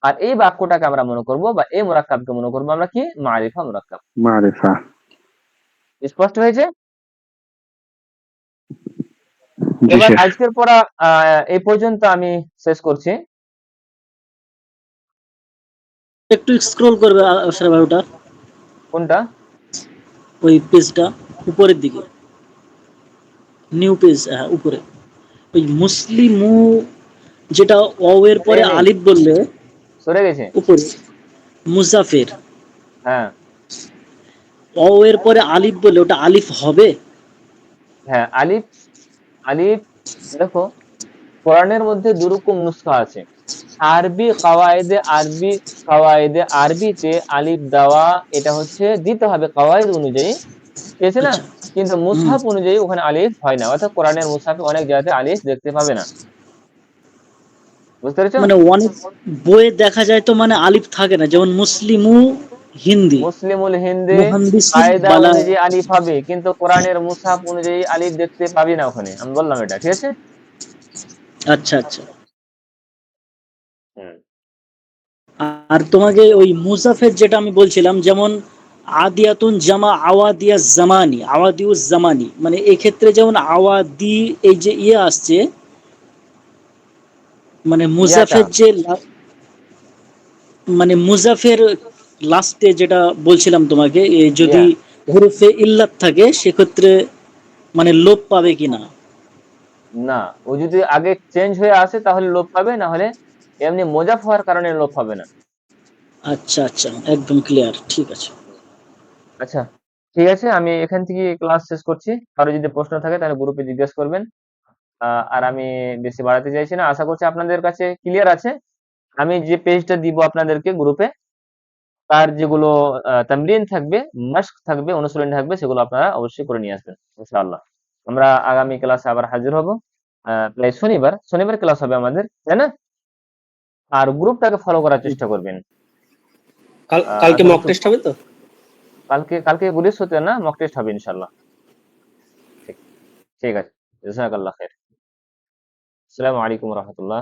আর এই বাক্যটাকে আমরা মনে করব বা এই মুরাক্কাবকে মনে করব আমরা কি, মারিফা মুরাক্কাব। মারিফা। স্পষ্ট হয়েছে? এবার আজকের পড়া এই পর্যন্ত আমি শেষ করছি। একটু স্ক্রল করবে আশরাফ ভাই, ওটা কোনটা? ওই পেজটা উপরের দিকে, নিউ পেজ, হ্যাঁ উপরে ওই মুসলিমু, যেটা ওয়াও এর পরে আলিফ বললে সরে গেছে উপরে, মুজাফের, হ্যাঁ ওয়াও এর পরে আলিফ বললে ওটা আলিফ হবে? হ্যাঁ, আলিফ, আলিফ দেখো কোরআনের মধ্যে দুরকম নুসখা আছে। আরবি কাওয়ায়েদে আরবিতে আলিফ দেওয়া, এটা হচ্ছে দিতে হবে কাওয়ায়েদ অনুযায়ী, ঠিক আছে না? কিন্তু মুসহাফ অনুযায়ী ওখানে আলিফ হয় না, অর্থাৎ কোরআনের মুসহাফে অনেক জায়গাতে আলিফ দেখতে পাবে না। বুঝতে পেরেছো? মানে অনেক বইয়ে দেখা যায় তো মানে আলিফ থাকে না, যেমন মুসলিমু হিন্দি, মুসলিমুল হিন্দি মুহান্দিসুল কায়দা বালা, অনুযায়ী আলিফ হবে, কিন্তু কোরআনের মুসহাফ অনুযায়ী আলিফ দেখতে পাবি না ওখানে, আমি বললাম এটা, ঠিক আছে? আচ্ছা আচ্ছা। হুম। আর তোমাকে ওই মুজাফের যেটা আমি বলছিলাম, যেমন আদিয়াতুন জামা আওয়াদিয়া জামানি, আওয়াদিউজ জামানি, মানে এক্ষেত্রে যেমন আওয়াদি এই যে ইয়ে আসছে, মানে ইয়াটা মুজাফের যে মানে মুজাফের লাস্টে যেটা বলছিলাম তোমাকে, যদি ইয়া হরফে ইল্লাত থাকে সেক্ষেত্রে মানে লোপ পাবে কিনা। না, ও যদি আগে চেঞ্জ হয়ে আসে তাহলে লোপ পাবে, না হলে এমনি মোজাফ হওয়ার কারণে লোপ পাবে না। আচ্ছা আচ্ছা, একদম ক্লিয়ার, ঠিক আছে। আচ্ছা, ঠিক আছে, আমি এখান থেকে ক্লাস শেষ করছি। কারো যদি প্রশ্ন থাকে তাহলে গ্রুপে জিজ্ঞেস করবেন। আর আমি বেশি বাড়াতে চাইছি না, আশা করছি আপনাদের কাছে ক্লিয়ার আছে। আমি যে পেজটা দিব আপনাদেরকে গ্রুপে, তার যেগুলো তামরিন থাকবে, মাশক থাকবে, অনুশীলন থাকবে, সেগুলো আপনারা অবশ্যই করে নিয়ে আসবেন ইনশাআল্লাহ। আমরা আগামী ক্লাসে আবার হাজির হব, প্রায় শনিবার ক্লাস হবে আমাদের, তাই না? আর গ্রুপটাকে ফলো করার চেষ্টা করবেন। কালকে আশা মক করছি টেস্ট হবে তো? কালকে বৃহস্পতিবার না, মক টেস্ট হবে ইনশাআল্লাহ। ঠিক ঠিক আছে, জাযাকাল্লাহ খাইর। আসসালামু আলাইকুম ওয়া রাহমাতুল্লাহ।